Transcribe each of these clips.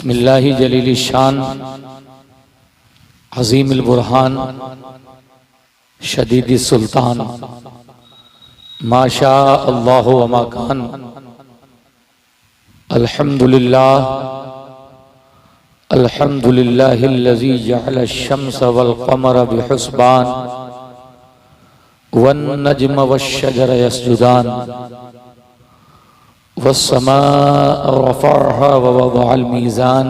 बिस्मिल्लाहि जलील शान अज़ीमुल बुरहान शदीद सुल्तान माशा अल्लाह व मा कान। अल्हम्दुलिल्लाह अल्हम्दुलिल्लाहिल्लज़ी जअल अश-शम्स वल क़मर बिहुस्बान वन नज्म वश-शजर यस्जुदान वस्समाअ रफ़अहा व वदअल मीज़ान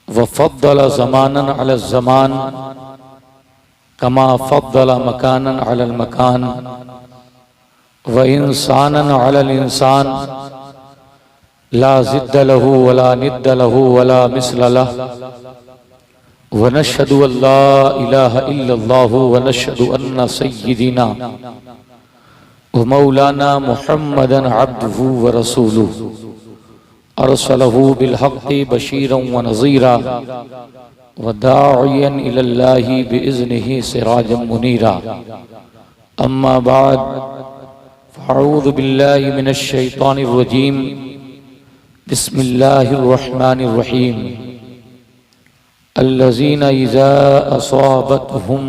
व फ़द्दल ज़मानन अला ज़मान कमा फ़द्दल मकानन अला मकान व इंसानन अला इंसान ला ज़िद्द लहू वला निद्द लहू वला मिस्ल लहू व नशहदु अल्ला इलाहा इल्लल्लाहु व नशहदु अन्ना सय्यिदिना व मौलाना मुहम्मदन अब्दुहु व रसूलुहु अरसलहु बिल हक़्क़ि बशीरन व नज़ीरा व दाइयन इलल्लाहि बिइज़्निहि सिराजन मुनीरा। अम्मा बाद फ़अऊज़ु बिल्लाहि मिनश शैतानिर रजीम। बिस्मिल्लाहिर रहमानिर रहीम। अल्लज़ीना इज़ा असाबतहुम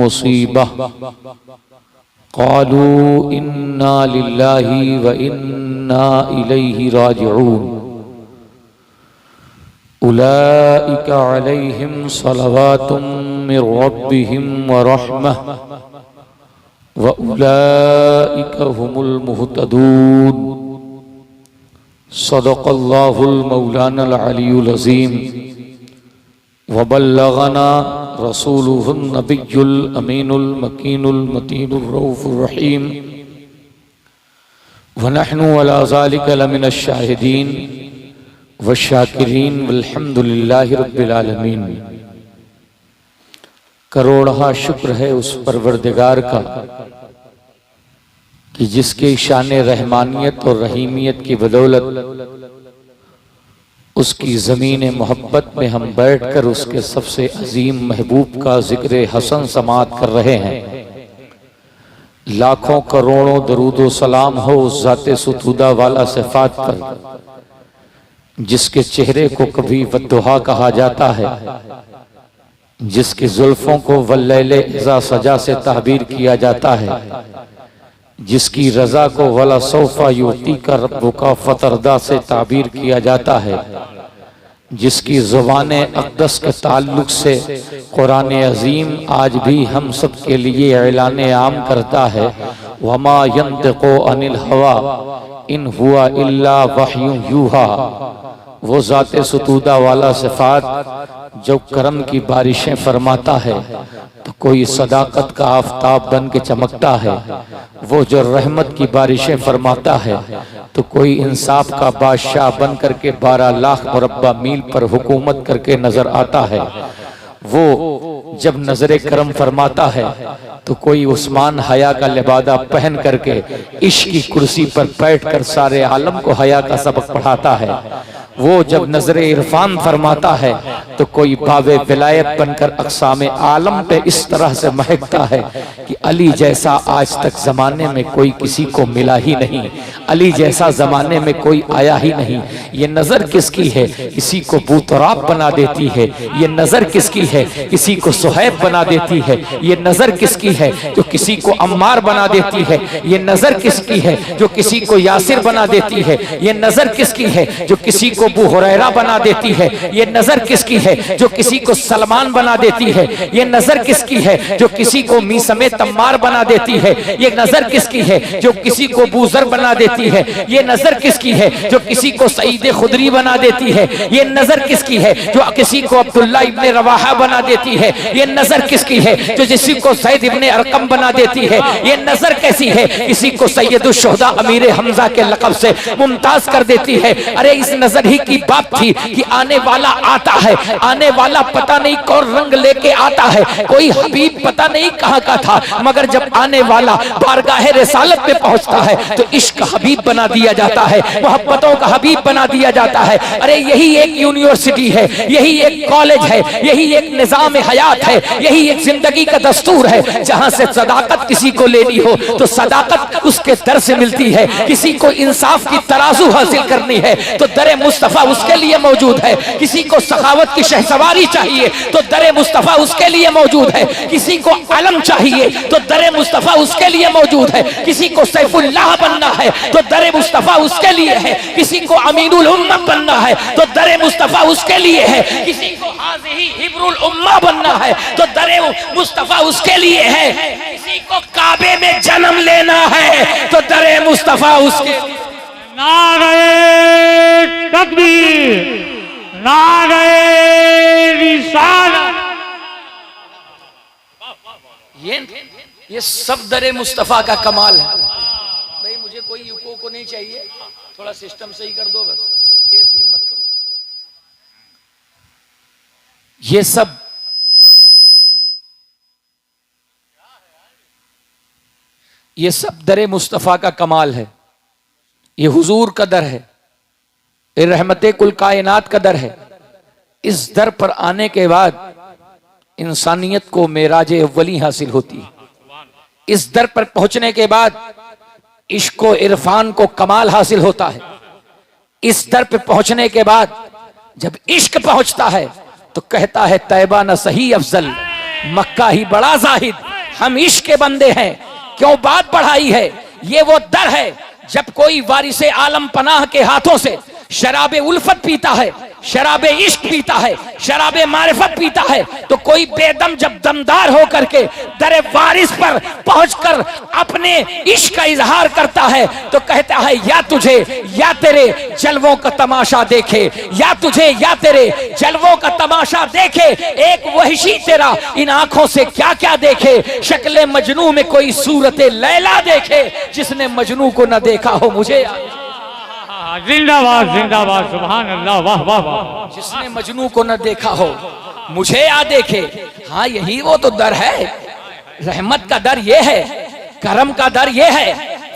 मुसीबह क़ालू इन्ना लिल्लाहि व इन्ना इलैहि राजिऊन उलाइका अलैहिम सलवातुम मिर रब्बिहिम व रहमह व उलाइका हुमुल मुहतदून। सदक़ल्लाहुल मौलानल अलियुल अज़ीम व बल्लगना रसूलुहुन नबियुल अमीनुल मकीनुल मतीनुर रऊफुर रहीम व नहनु अला ज़ालिका लमिनश शाहिदीन व शाकिरीन वल्हम्दुलिल्लाहि रब्बिल आलमीन। करोड़हा शुक्र है उस परवरदिगार का कि जिसके शान रहमानियत और रहीमियत की बदौलत उसकी ज़मीन मोहब्बत में हम बैठकर उसके सबसे अजीम महबूब का जिक्र हसन समात कर रहे हैं। लाखों करोड़ों दरूद व सलाम हो उस ज़ाते सुतूदा वाला सिफ़ात पर जिसके चेहरे को कभी वद्दुहा कहा जाता है, जिसकी जुल्फों को वल्लैले इज़ा सजा से ताबीर किया जाता है, जिसकी रजा को वला सौफा युती का रब्बुका फतरदा से ताबीर किया जाता है, जिसकी ज़ुबान अक़दस के ताल्लुक से कुरान अज़ीम आज भी हम सब के लिए ऐलान आम करता है, वमा यंतिक़ु अनिल हवा इन हुआ इल्ला वह्युन यूहा। वो ज़ाते सुतूदा वाला सिफ़ात जो करम की बारिशें फरमाता है तो कोई सदाकत का आफताब बन के चमकता है, वो जो रहमत की बारिशें फरमाता है तो कोई इंसाफ का बादशाह बन करके 12 लाख मुरब्बा मील पर हुकूमत करके नजर आता है। वो जब नजरे करम फरमाता है तो कोई उस्मान हया का लिबादा पहन करके इश्क की कुर्सी पर बैठकर सारे आलम को हया का सबक पढ़ाता है। वो जब नजरे इरफान फरमाता है तो कोई बावे विलायत बनकर अक़सामे आलम पे इस तरह से महकता है कि अली जैसा आज तक जमाने में कोई किसी को मिला ही नहीं, अली जैसा जमाने में कोई आया ही नहीं। ये नजर किसकी है? किसी को बूतराब बना देती है। ये नजर किसकी है? किसी को सुहैब बना देती है। ये नजर किसकी है? जो किसी को अम्मार बना देती है। ये नजर किसकी है? जो किसी को यासिर बना देती है। ये नजर किसकी है? जो किसी को अबू हुरैरा बना देती है। ये नजर किसकी है? जो किसी को सलमान बना देती है। ये नजर किसकी है? जो किसी को मीसमे तम्मार बना देती है। ये नजर किसकी है? जो किसी को बूजर बना देती है। ये नजर किसकी है? जो किसी को सईद खुदरी बना देती है। ये नजर किसकी है? जो किसी को अब्दुल्ला इब्ने रवाहा बना देती है। ये नजर किसकी है? जो किसी को सैयद इब्ने अरकम बना देती है। ये नजर कैसी है? किसी को सैयदुश शुहदा अमीर हमजा के लक़ब से मुमताज कर देती है। अरे इस नजर ही की बात थी कि आने वाला आता है, आने वाला पता नहीं कौन रंग लेके आता है, कोई हबीब पता नहीं कहां का था, मगर जब आने वाला बारगाह रिसालत पे पहुंचता है तो इश्क हबीब हबीब बना दिया जाता है, मोहब्बतों का हबीब बना दिया जाता है। अरे यही एक यूनिवर्सिटी है, यही एक कॉलेज है, यही एक निजाम हयात है, यही एक जिंदगी का दस्तूर है, जहां से सदाकत किसी को लेनी हो तो सदाकत उसके दर से मिलती है। किसी को इंसाफ की तराजू हासिल करनी है तो दरे मुस्तफा उसके लिए मौजूद है। किसी को सखावत की शहसवारी चाहिए तो दरे मुस्तफा उसके लिए मौजूद है। किसी को अलम चाहिए तो दरे मुस्तफा उसके लिए मौजूद है। किसी को सैफुल्लाह बनना है तो दरे मुस्तफा उसके लिए है। किसी को अमीनुल उम्मा बनना है तो दरे मुस्तफा उसके लिए है। किसी को हाज़िही हिब्रुल उम्मा बनना है तो दरे मुस्तफा उसके लिए है। किसी को काबे में जन्म लेना है तो दरे मुस्तफा उसके। नारे तकबीर, नारे रिसालत। ये सब दरे मुस्तफा का कमाल है। भाई मुझे कोई युको को नहीं चाहिए, थोड़ा सिस्टम सही कर दो बस, तेज धीन मत करो। ये सब दरे मुस्तफा का कमाल है। ये हुजूर का दर है, ये रहमते कुल कायनात का दर है। इस दर पर आने के बाद इंसानियत को मेराजे अव्वली हासिल होती है। इस दर पर पहुंचने के बाद इश्क व इरफान को कमाल हासिल होता है। इस दर पर पहुंचने के बाद जब इश्क पहुंचता है तो कहता है तैबा न सही अफजल, मक्का ही बड़ा जाहिद। हम इश्क के बंदे हैं, क्यों बात बढ़ाई है। ये वो दर है जब कोई वारिसे आलम पनाह के हाथों से शराबे उल्फत पीता है, शराबे इश्क पीता है, शराबे मारिफत पीता है, तो कोई बेदम जब दमदार होकर के दरे वारिस पर पहुंचकर अपने इश्क का इजहार करता है तो कहता है या तुझे या तेरे जलवों का तमाशा देखे, या तुझे या तेरे जलवों का तमाशा देखे। एक वहशी तेरा इन आंखों से क्या क्या देखे, शक्ले मजनू में कोई सूरते लैला देखे। जिसने मजनू को न देखा हो मुझे जिंदाबाद जिंदाबाद, सुभान अल्लाह, वाह वाह वाह। जिसने मजनू को न देखा हो मुझे या देखे। हाँ यही वो तो दर है। रहमत का दर ये है, करम का दर ये है,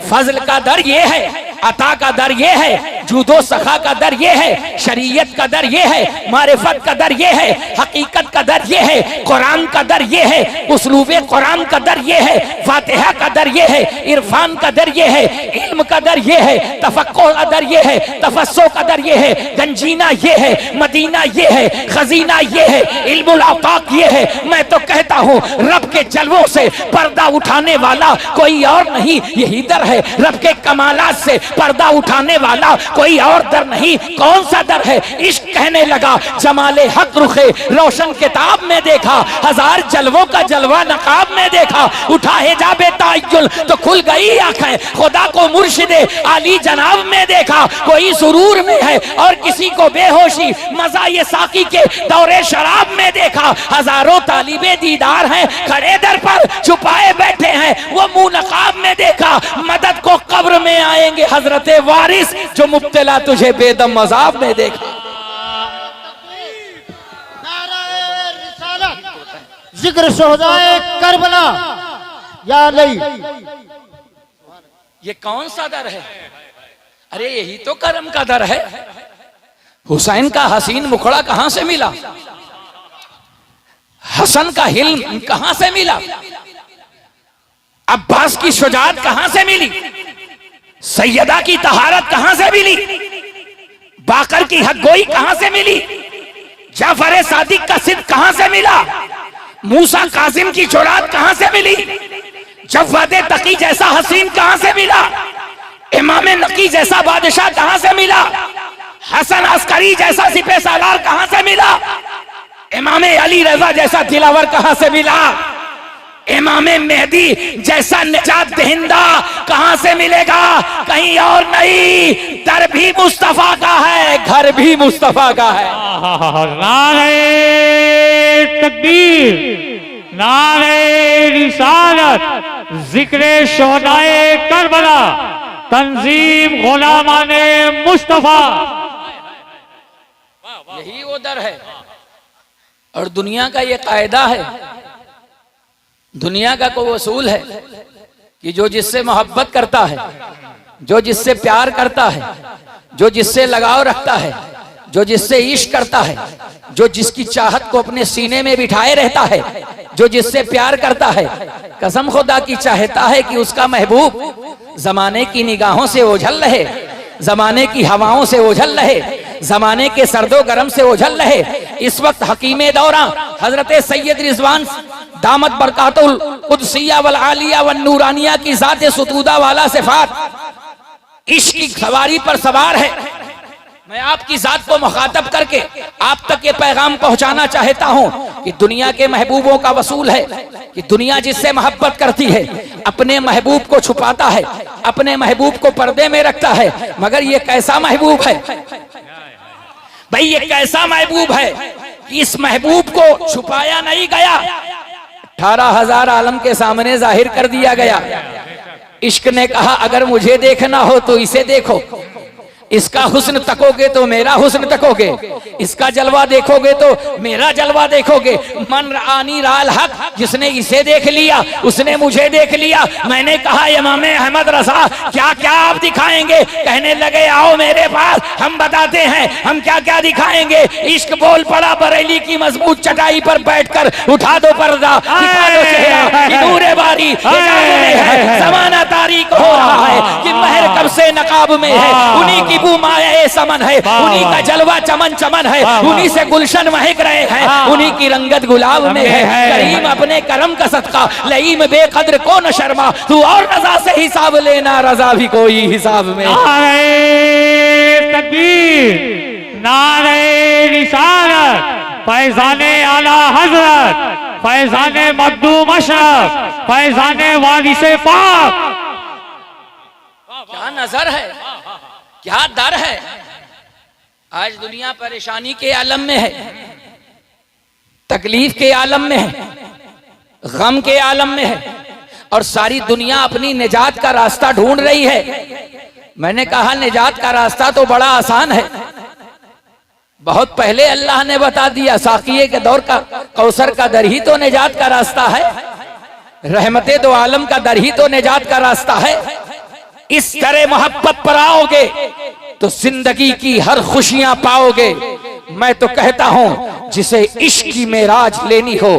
फजल का दर ये है, अता का दर ये है, जूदो सखा का दर ये है, शरीयत का दर ये है, मारिफत का दर ये है, हकीकत का दर ये है, कुरान का दर ये है, उसलूबे कुरान का दर ये है, फातिहा का दर ये है, इरफान का दर ये है, इल्म का दर ये है, तफक्कुर का दर ये है, तफस्सुह का दर ये है, गंजीना ये है, मदीना ये है, खजीना ये है, इल्मुल आफाक ये है। मैं तो कहता हूँ रब के जलवों से पर्दा उठाने वाला कोई और नहीं, यही दर है। रब के कमालात से पर्दा उठाने वाला कोई और दर नहीं। कौन सा दर है? इश्क कहने लगा जमाले हक रुखे रोशन किताब में देखा, हजार जलवों का जलवा नकाब में देखा। उठा हिजाबे ताज्जुल तो खुल गई आंखें, खुदा को मुर्शिदे आली जनाब में देखा। कोई सुरूर में है और किसी को बेहोशी, मजा ये साकी के दौरे शराब में देखा। हजारों तालिबे दीदार हैं खड़े दर पर, छुपाए बैठे हैं वो मुंह नकाब में देखा। मदद को कब्र में आएंगे हजरते वारिस, जो मुब्तला तुझे बेदम मजाब में देखा। जिक्र शोहदाए करबला या नहीं। ये कौन सा दर है? अरे यही तो करम का दर है। हुसैन का हसीन मुखड़ा कहां से मिला? हसन का हिल्म कहां से मिला? अब्बास की शुजाअत कहां से मिली? सैयदा की तहारत कहां से मिली? बाकर की हक़गोई कहां से मिली? जाफर सादिक का सिद्क कहां से मिला? मूसा कासिम की जुरात कहां से मिली? जव्वाद तकी जैसा हसीन कहां से मिला? इमाम नकी जैसा बादशाह कहां से मिला? हसन अस्करी जैसा सिपह सालार कहां से मिला? इमाम अली रजा जैसा दिलावर कहां से मिला? इमाम मेहदी जैसा निजात दहिंदा कहां से मिलेगा? कहीं और नहीं। दर भी मुस्तफा का है, घर भी मुस्तफा का है। नारे तकबीर, नारे रिसालत, जिक्रे शोहदाए करबला, तंजीम गुलामाने मुस्तफा। यही वो दर है। और दुनिया का ये कायदा है, दुनिया का कोई उसूल है कि जो जिससे मोहब्बत करता है जो जिससे प्यार करता है, जो जिससे लगाव रखता है, जो जिससे इश्क करता है, जो जिसकी चाहत को अपने सीने में बिठाए रहता है, जो जिससे प्यार करता है, कसम खुदा की चाहता है कि उसका महबूब जमाने की निगाहों से ओझल रहे, जमाने की हवाओं से ओझल रहे, जमाने के सर्दो गरम से ओझल रहे। इस वक्त हकीमे दौरा हजरत सैयद रिजवान दामत बरकातुल कुदसिया वल आलिया वन नूरानिया की जात सुतूदा वाला सिफात इश्क की सवारी पर सवार है। मैं आपकी जात को मुखातब करके आप तक ये पैगाम पहुंचाना चाहता हूं कि दुनिया के महबूबों का वसूल है कि दुनिया जिससे मोहब्बत करती है अपने महबूब को छुपाता है, अपने महबूब को पर्दे में रखता है। मगर ये कैसा महबूब है भाई, ये कैसा महबूब है कि इस महबूब को छुपाया नहीं गया, 18,000 आलम के सामने जाहिर कर दिया गया। इश्क ने कहा अगर मुझे देखना हो तो इसे देखो, इसका हुस्न तकोगे तो मेरा हुस्न तकोगे, इसका जलवा देखोगे तो मेरा जलवा देखोगे। मन आनी राल हक, जिसने इसे देख लिया उसने मुझे देख लिया। मैंने कहा इमाम अहमद रजा क्या क्या आप दिखाएंगे? कहने लगे आओ मेरे पास, हम बताते हैं हम क्या क्या दिखाएंगे। इश्क बोल पड़ा बरेली की मजबूत चटाई पर बैठकर, उठा दो पर्दा, दिखा दो चेहरा, ये नूरे बारी जमाना तारीख हो रहा है कि महर कब से नकाब में है, उन्हीं की माया समन है, उन्हीं का जलवा चमन चमन है, उन्हीं से गुलशन महक रहे हैं, उन्हीं की रंगत गुलाब में है। करीम अपने करम का सदका लईम बेकद्र को न शर्मा, तू और रजा से हिसाब लेना, रजा भी कोई हिसाब में। नारे तकबीर, नारे रिसालत, फैज़ाने आला हजरत, फैज़ाने मखदूम अशरफ, फैज़ाने वारिसे पाक। क्या नजर है, क्या दर है। आज दुनिया परेशानी के आलम में है, तकलीफ के आलम में है, गम के आलम में है और सारी दुनिया अपनी निजात का रास्ता ढूंढ रही है। मैंने कहा निजात का रास्ता तो बड़ा आसान है, बहुत पहले अल्लाह ने बता दिया। साकिये के दौर का कौसर का दर ही तो निजात का रास्ता है, रहमते दो आलम का दर ही तो निजात का रास्ता है। इस तरह मोहब्बत पर आओगे तो जिंदगी की हर खुशियां पाओगे। मैं तो कहता हूं जिसे इश्क की मेराज लेनी हो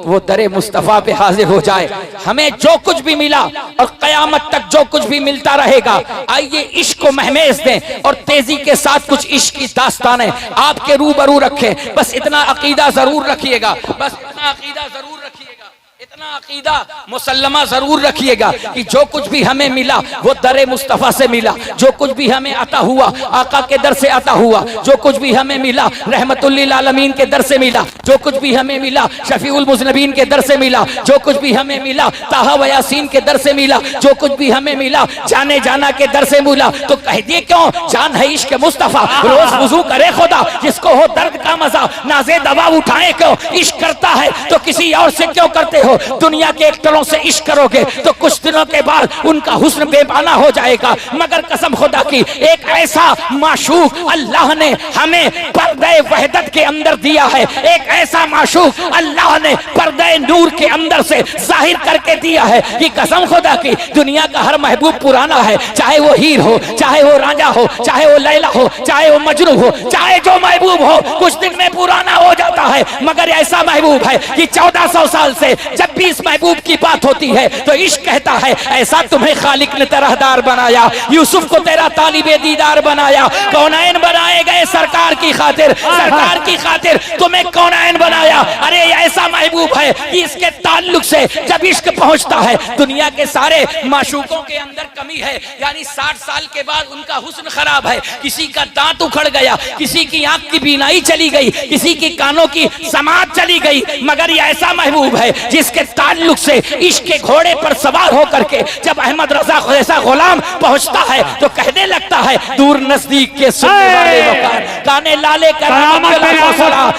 वो दरे मुस्तफा पे हाजिर हो जाए। हमें जो कुछ भी मिला और कयामत तक जो कुछ भी मिलता रहेगा, आइए इश्क को महमेज दें और तेजी के साथ कुछ इश्क की दास्तानें आपके रूबरू रखें। बस इतना अकीदा जरूर रखिएगा, बस इतना अकीदा जरूर रखिएगा, इतना अकीदा मुसल्लमा जरूर रखिएगा कि जो कुछ भी हमें मिला वो दरे मुस्तफा से मिला, जो कुछ भी हमें अता हुआ आका के दर से अता हुआ, जो कुछ भी हमें मिला रहमतुल लिल आलमीन के दर से मिला, जो कुछ भी हमें मिला शफीउल मुज़नबीन के दर से मिला, जो कुछ भी हमें मिला ताहा व यासीन के दर से मिला, जो कुछ भी हमें मिला जाने जाना के दर से मिला। तो कह दिए क्यों जान है इश्क मुस्तफा, रोज वुजू करे खुदा, जिसको हो दर्द का मजा नाजे दवा उठाए क्यों। इश्क करता है तो किसी और से क्यों करते हो। दुनिया के एक्टरों से इश्क करोगे तो कुछ दिनों के बाद उनका हुस्न बेपाना हो जाएगा, मगर कसम खुदा की एक ऐसा माशूक अल्लाह ने हमें पर्दे वहदत के अंदर दिया है, एक ऐसा माशूक अल्लाह ने पर्दे नूर के अंदर से जाहिर करके दिया है कि कसम खुदा की दुनिया का हर महबूब पुराना है, चाहे वो हीर हो, चाहे वो राजा हो, चाहे वो लैला हो, चाहे वो मजनू हो, चाहे जो महबूब हो कुछ दिन में पुराना हो जाता है। मगर ऐसा महबूब है कि 1400 साल से जब भी इस महबूब की बात होती है तो इश्क कहता है ऐसा तुम्हें खालिक ने तरहदार बनाया, यूसुफ को तेरा तालिबे दीदार बनाया, कौनैन बनाए गए सरकार की खातिर, सरकार की खातिर तुम्हें कौनैन बनाया। अरे ऐसा महबूब है कि इसके ताल्लुक से जब इश्क पहुंचता है दुनिया के सारे माशूकों के अंदर कमी है, यानी 60 साल के बाद उनका हुस्न खराब है, किसी का दांत उखड़ गया, किसी की आंख की बीनाई चली गई, किसी की कानों की समात चली गई, मगर ये ऐसा महबूब है जिसके ताल्लुक से इश्क के घोड़े पर सवार होकर के जब अहमद रजा जैसा गुलाम पहुंचता है तो कहने लगता है दूर नजदीक के सुनने वाले वकार गाने लाले का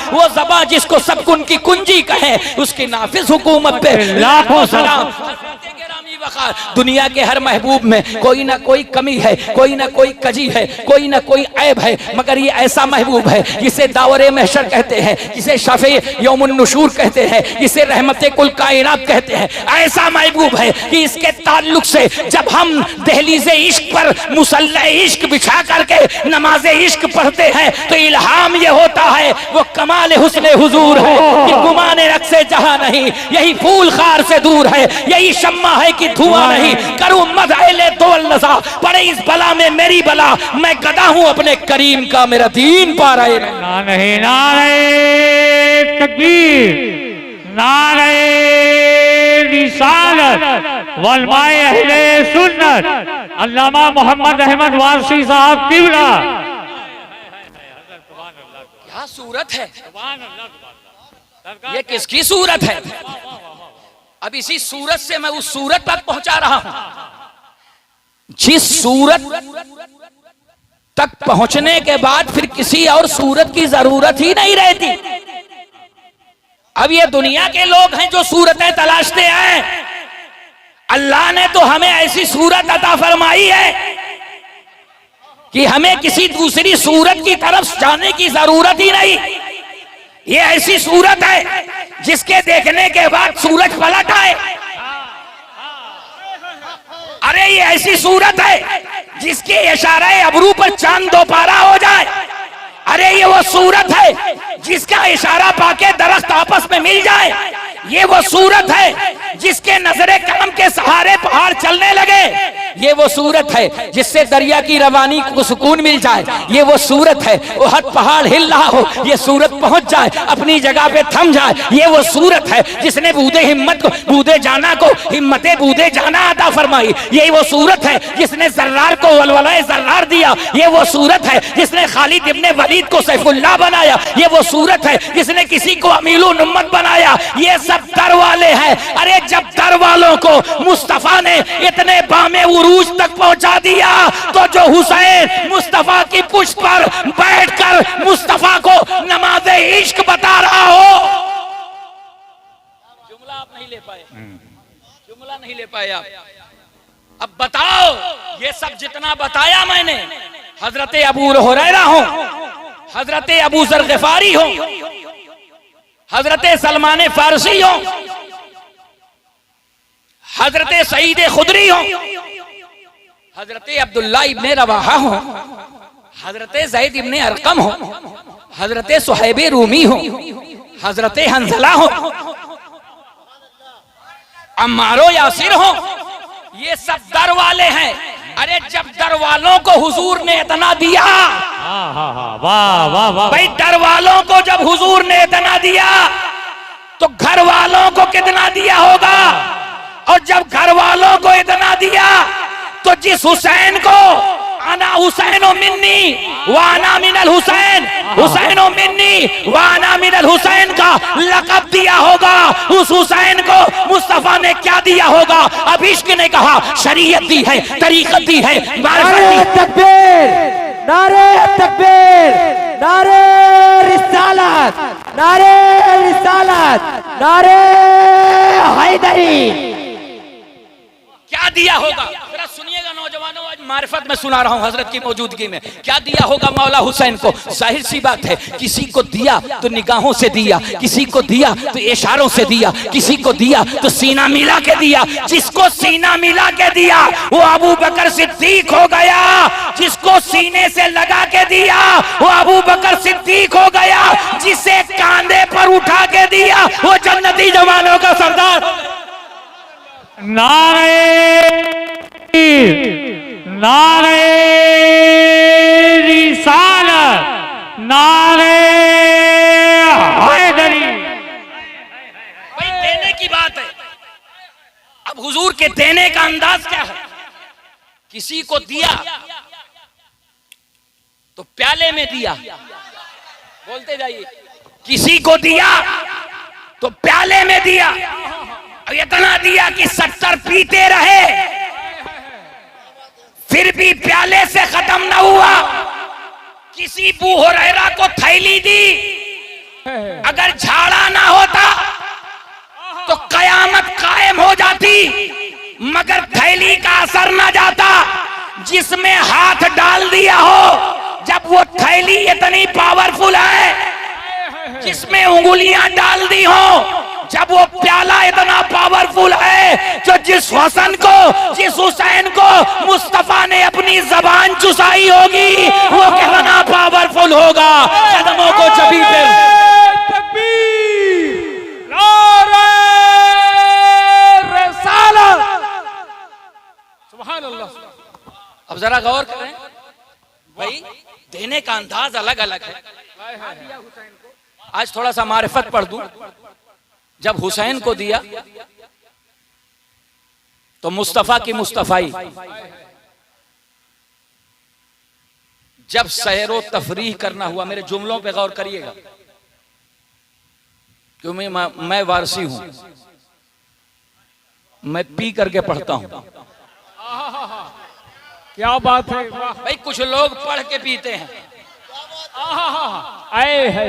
वो ज़बां जिसको सब कुन की कुंजी कहे, उसकी नाफिज हुकूमत पे लाखों सलाम। वक़ार। दुनिया के हर महबूब में कोई ना कोई कमी है, कोई ना कोई कजी है, कोई ना कोई ऐब है, मगर ये ऐसा महबूब है जिसे दावरे महशर कहते हैं, जिसे शफ़े यौमुन नुशूर कहते हैं, जिसे रहमते कुल कायनात कहते हैं। ऐसा महबूब है कि इसके ताल्लुक से जब हम दहलीज़े इश्क पर मुसल्ला इश्क बिछा करके नमाज इश्क पढ़ते हैं तो इल्हाम ये होता है, वो कमाल हुस्न हुजूर है कि गुमाने रक्से जहां नहीं, यही फूल खार से दूर है, यही शम्मा है कि धुआं नहीं। करूं मदअले दोल नज़ा, पड़े इस बला में मेरी बला, मैं गदा हूं अपने करीम का, मेरा दीन पा रहे नहीं। नारे तकबीर, नारे रिसालत, वलमाए अहले सुन्नत, अल्लामा मोहम्मद अहमद वारसी साहब किबला। क्या सूरत है, ये किसकी सूरत है? अब इसी सूरत से मैं उस सूरत तक पहुंचा रहा हूं जिस सूरत तक पहुंचने के बाद फिर किसी और सूरत की जरूरत ही नहीं रहती। अब ये दुनिया के लोग हैं जो सूरतें तलाशते हैं, अल्लाह ने तो हमें ऐसी सूरत अता फरमाई है कि हमें किसी दूसरी सूरत की तरफ जाने की जरूरत ही नहीं। ये ऐसी सूरत है जिसके देखने के बाद सूरज पलट आए। अरे ये ऐसी सूरत है जिसके इशारे अबरू पर चांद दोपारा हो जाए। अरे ये वो सूरत है जिसका इशारा पाके दरख्त आपस में मिल जाए। ये वो सूरत है जिसके नजरे कलम के सहारे पहाड़ चलने लगे। ये वो सूरत है जिससे दरिया की रवानी को सुकून मिल जाए। ये वो सूरत है ओहद पहाड़ हिल रहा हो, ये सूरत पहुंच जाए, अपनी जगह पे थम जाए। ये वो सूरत है जिसने बूदे हिम्मत को, बूदे जाना को हिम्मते बूदे जाना अता फरमाई। ये वो सूरत है जिसने जर्रार को वलवलाए जर्रार दिया। ये वो सूरत है जिसने खालिद इब्ने वलीद को सैफुल्लाह बनाया। ये वो सूरत है जिसने किसी को अमीरुल उम्मत बनाया। ये सब दर वाले हैं। अरे जब दर वालों को मुस्तफा ने इतने बामे उरूज तक पहुंचा दिया तो जो हुसैन मुस्तफा की पुष्ट पर बैठकर मुस्तफा को नमाज़े इश्क बता रहा हो, जुमला आप नहीं ले पाए, जुमला नहीं ले पाए आप। अब बताओ, ये सब जितना बताया मैंने, हजरत अबू हुरैरा हो, हजरत अबू जर गिफारी हो, हजरत सलमान फारसी हो, हजरत सईद खुदरी हो, हजरत अब्दुल्ला इब्ने रवाहा हो, हजरत ज़ैद इब्ने अरकम हो, हजरत सुहैब रूमी हो, हजरत हंजला हो, अम्मारो यासिर हो, ये सब दर वाले हैं। अरे जब दर वालों को हुजूर ने इतना दिया, वाह वाह वाह, भाई दर वालों को जब हुजूर ने इतना दिया तो घर वालों को कितना दिया होगा। और जब घर वालों को इतना दिया तो जिस हुसैन को आना हुसैनो मिन्नी वाना मिनल हुसैन, हुसैनो मिन्नी वाना मिनल हुसैन का लक़ब दिया होगा, उस हुसैन को मुस्तफा ने क्या दिया होगा। अब इश्क ने कहा, शरीयत दी है, तरीक़त दी है, नारे तकबीर, नारे तकबीर, नारे रिसालत, नारे रिसालत, नारे हैदरी। क्या दिया होगा जरा सुनिएगा नौजवानों, आज मारिफत में सुना रहा हूं हजरत की मौजूदगी में। क्या दिया होगा मौला हुसैन को। जाहिर सी बात है, किसी को दिया तो निगाहों से दिया, किसी को दिया तो इशारों से दिया, किसी को दिया तो सीना मिला के दिया। जिसको सीना मिला के दिया वो अबू बकर सिद्दीक हो गया, जिसको सीने से लगा के दिया वो अबू बकर सिद्दीक हो गया, जिसे कांधे पर उठा के दिया वो जन्नती जवानों का सरदार। नारे नारे रिसालत, नारे हैदरी। भाई देने की बात है। अब हुजूर के देने का अंदाज क्या है। किसी को दिया तो प्याले में दिया, बोलते जाइए, किसी को दिया तो प्याले में दिया। इतना दिया कि 70 पीते रहे फिर भी प्याले से खत्म न हुआ। किसी अबू हुरैरा को थैली दी, अगर झाड़ा ना होता तो कयामत कायम हो जाती। मगर थैली का असर न जाता। जिसमें हाथ डाल दिया हो, जब वो थैली इतनी पावरफुल है, जिसमें उंगलियां डाल दी हो, जब वो प्याला इतना पावरफुल है, जो जिस हुसैन को मुस्तफा ने अपनी जबान चुसाई होगी, वो कितना पावरफुल होगा। कदमों को चबी पे अब जरा गौर करें भाई, देने का अंदाज अलग अलग है। आज थोड़ा सा मारिफत पढ़ दूं। जब हुसैन को दिया तो मुस्तफा की मुस्तफाई, जब सैरो तफरीह करना हुआ, मेरे जुमलों पे गौर करिएगा क्योंकि मैं वारसी हूं, मैं पी करके पढ़ता हूं। क्या बात है भाई, कुछ लोग पढ़ के पीते हैं। आए है,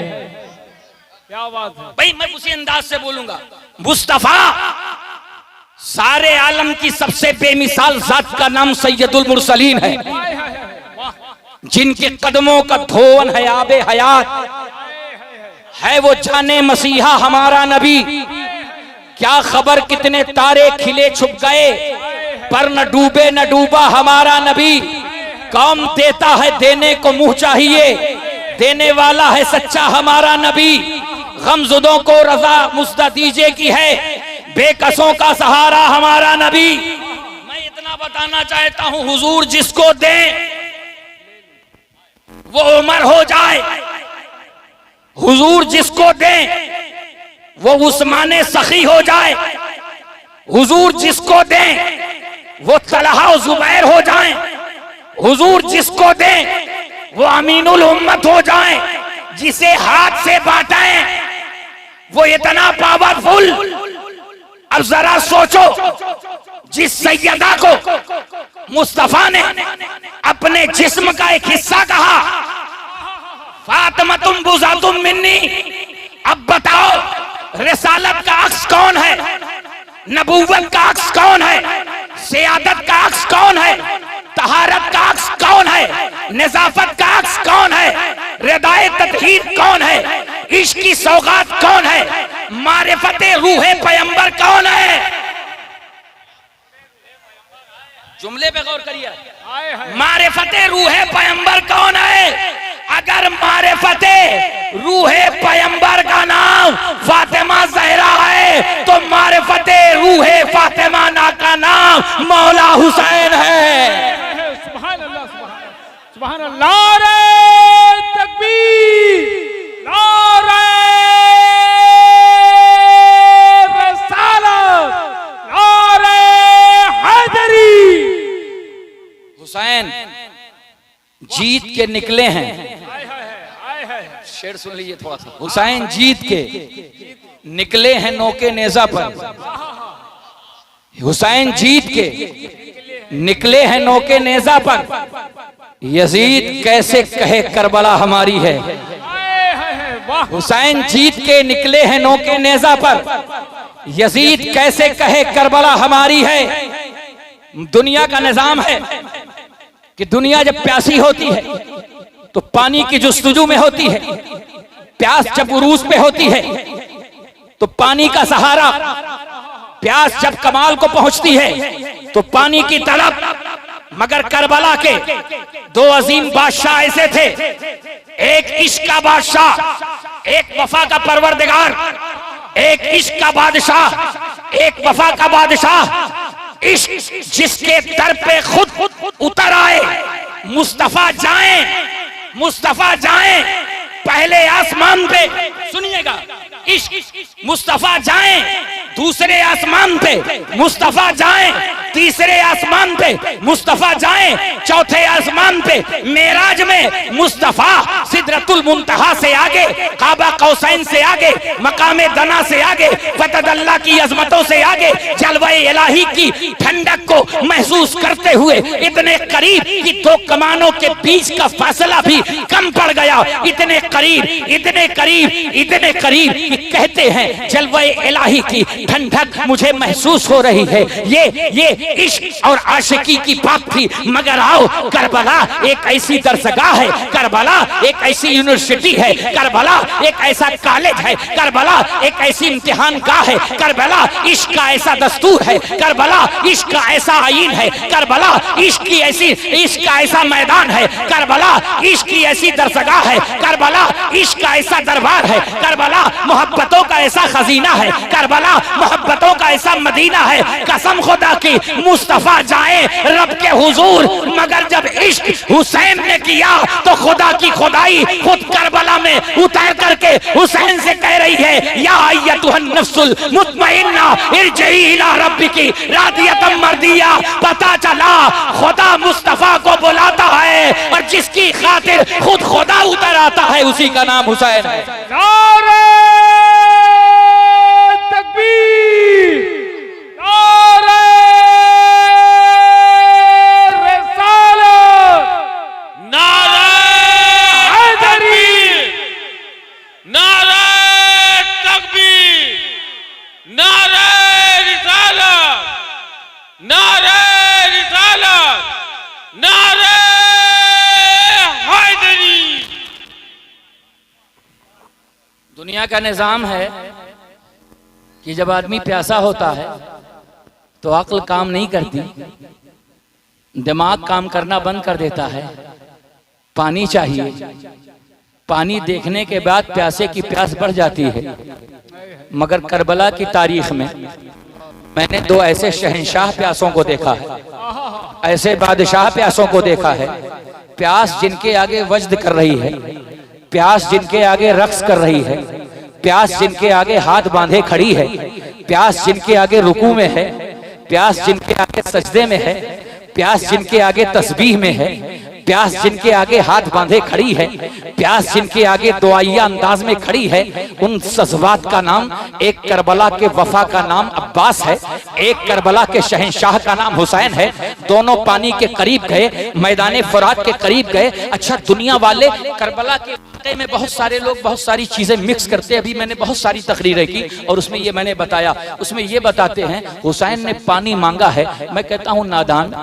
क्या बात है भाई, मैं उसी अंदाज से बोलूंगा। मुस्तफा सारे आलम की सबसे बेमिसाल जात का नाम सैयदुल मुरसलीन है, जिनके कदमों का धोवन है आबे हयात है। वो जाने मसीहा हमारा नबी, क्या खबर कितने तारे खिले छुप गए, पर न डूबे न डूबा हमारा नबी। कौन देता है देने को मुंह चाहिए, देने वाला है सच्चा हमारा नबी। गमजुदों को रजा मुस्दा दीजे की है, बेकसों का सहारा हमारा नबी। मैं इतना बताना चाहता हूं, हुजूर जिसको दे वो उमर हो जाए, हुजूर जिसको दे वो उस्माने सखी हो जाए, हुजूर जिसको दे वो तलहा जुबैर हो जाए, हुजूर जिसको दे वो अमीनुल उम्मत हो जाए। जिसे हाथ से बांटे वो इतना पावरफुल। अब जरा सोचो, जिस सैयदा को मुस्तफा ने अपने जिस्म का एक हिस्सा कहा, फातिमा तुम बुज़ा तुम मिन्नी, अब बताओ रिसालत का अक्स कौन है, नबूवत का अक्स कौन है, सियादत का अक्स कौन है, तहारत का अक्स कौन है, निजाफत का अक्स कौन है, रिदाए ततहीर कौन है, इश्क की सौगात कौन है, मारिफते रूहे पैगंबर कौन है। जुमले पे गौर करिए, मारिफते रूहे पैगंबर कौन है। अगर मारिफते रूहे पैगंबर का नाम फातिमा ज़हरा है, तो मारिफते रूहे फातिमा ना का नाम मौला हुसैन है। सुभान अल्लाह, सुभान अल्लाह, नारे तकबीर, नारे रिसालत, नारे हैदरी। हुसैन जीत के निकले हैं, शेर सुन लीजिए थोड़ा सा। हुसैन जीत के निकले हैं नौके नेजा पर, हुसैन जीत के निकले हैं नौके नेजा पर। यजीद कैसे कहे करबला हमारी है, हुसैन जीत के निकले हैं नौके नेजा पर। यजीद कैसे कहे करबला हमारी है। दुनिया का निजाम है कि दुनिया जब प्यासी होती है तो पानी की जुस्तजू में होती है, प्यास जब उरूज पे होती है तो पानी का सहारा, प्यास जब कमाल को पहुंचती है तो पानी की तलब। मगर करबला के दो अजीम बादशाह ऐसे थे, एक इश्क का बादशाह, एक वफा का परवरदिगार, एक इश्क का बादशाह, एक वफा का बादशाह। इश्क जिसके दर पे खुद उतर आए, मुस्तफा जाएं, मुस्तफा जाएं पहले आसमान पे, सुनिएगा, इश्क मुस्तफा जाएं दूसरे आसमान पे, मुस्तफा जाएं तीसरे आसमान पे मुस्तफा जाएं, चौथे आसमान पे मेराज में मुस्तफा सिदरतुल मुंतहा से आगे, काबा कौसैन से आगे, मकामे दना से आगे, फतदल्ला की अजमतों से आगे, जलवाए इलाही की ठंडक को महसूस करते हुए इतने करीब कि दो कमानों के बीच का फासला भी कम पड़ गया। इतने करीब, इतने करीब, इतने करीब कि कहते हैं जलवाए इलाही की ठंडक मुझे महसूस हो रही है। ये इश्क और आशिकी की बात थी। मगर आओ, करबला एक ऐसी दरसगाह है, करबला एक ऐसी यूनिवर्सिटी है, करबला एक ऐसा कॉलेज है, करबला एक ऐसी इम्तिहान गाह है, करबला इश्क का ऐसा दस्तूर है, करबला इश्क का ऐसा आईन है, करबला इश्क की ऐसी, इश्क का ऐसा मैदान है, करबला इश्क की ऐसी दरसगाह है, करबला इश्क का ऐसा दरबार है, करबला मोहब्बतों का ऐसा खजीना है, करबला मोहब्बतों का ऐसा मदीना है। कसम खुदा की मुस्तफा जाए रब के हुजूर, मगर जब इश्क हुसैन ने किया तो खुदा की खुदाई खुद करबला में उतर करके हुसैन से कह रही है, या अय्यतुहन नफ्सुल मुतमइन्ना इरजिई इला रब्बिकी रादियतम मर्दिया। पता चला खुदा मुस्तफा को बुलाता है और जिसकी खातिर खुद खुदा उतर आता है उसी का नाम हुसैन है। नारे तकबीर, नारे रिसालत, नारे हैदरी, नारे तकबीर, नारे रिसालत, नारे रिसालत, नारे हैदरी। दुनिया का निजाम है कि जब आदमी प्यासा होता है तो अक्ल काम नहीं करती, दिमाग काम करना बंद कर देता है। पानी चाहिए, पानी देखने के बाद प्यासे की प्यास बढ़ जाती है। मगर करबला की तारीख में मैंने दो ऐसे शहंशाह प्यासों को देखा है, ऐसे बादशाह प्यासों को देखा है। प्यास जिनके आगे वज्द कर रही है, प्यास जिनके आगे रक्स कर रही है, प्यास जिनके आगे हाथ बांधे खड़ी है, प्यास जिनके आगे रुकू में है, प्यास जिनके आगे सजदे में है, प्यास जिनके आगे तस्बीह में है, प्यास जिनके आगे हाथ बांधे खड़ी है, प्यास जिनके आगे दुआइया अंदाज में खड़ी है। उन जज्बात का नाम, एक करबला के वफा का नाम अब्बास है, एक करबला के शहंशाह का नाम हुसैन है। दोनों पानी के करीब गए, मैदान फुरात के करीब गए। अच्छा, दुनिया वाले करबला के वाक़े में बहुत सारे लोग बहुत सारी चीजें मिक्स करते हैं। अभी मैंने बहुत सारी तकरीरें की और उसमें ये मैंने बताया, उसमें ये बताते हैं हुसैन ने पानी मांगा है। मैं कहता हूं नादान,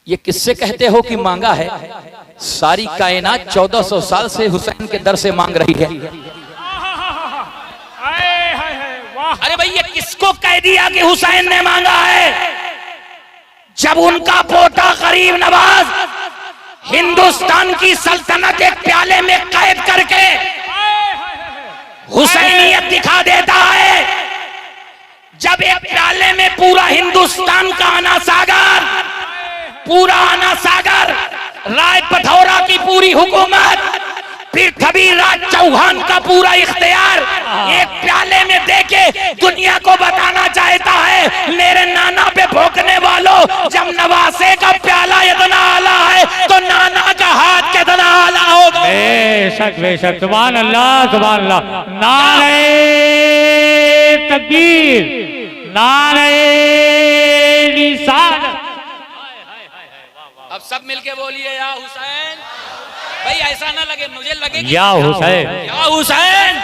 ये किससे कहते हो कि मांगा है? सारी कायनात 1400 साल से हुसैन के दर से मांग रही है। अरे भाई, ये किसको कह दिया कि हुसैन ने मांगा है? जब उनका पोता गरीब नवाज हिंदुस्तान की सल्तनत एक प्याले में कैद करके हुसैनियत दिखा देता है, जब एक प्याले में पूरा हिंदुस्तान का आना सागर, पूरा आना सागर, राय पथौरा की पूरी हुकूमत, फिर कबीर राज चौहान का पूरा इख्तियार एक प्याले में देके दुनिया को बताना चाहता है, मेरे नाना पे भोंकने वालों, जब नवासे का प्याला इतना आला है तो नाना का हाथ कितना आला होगा। बेशक बेशक, सुभान अल्लाह, सुभान अल्लाह। नारे तकबीर, नारे रिसालत। अब सब मिलके बोलिए या हुसैन। भाई ऐसा ना लगे, मुझे लगे या हुसैन, या हुसैन,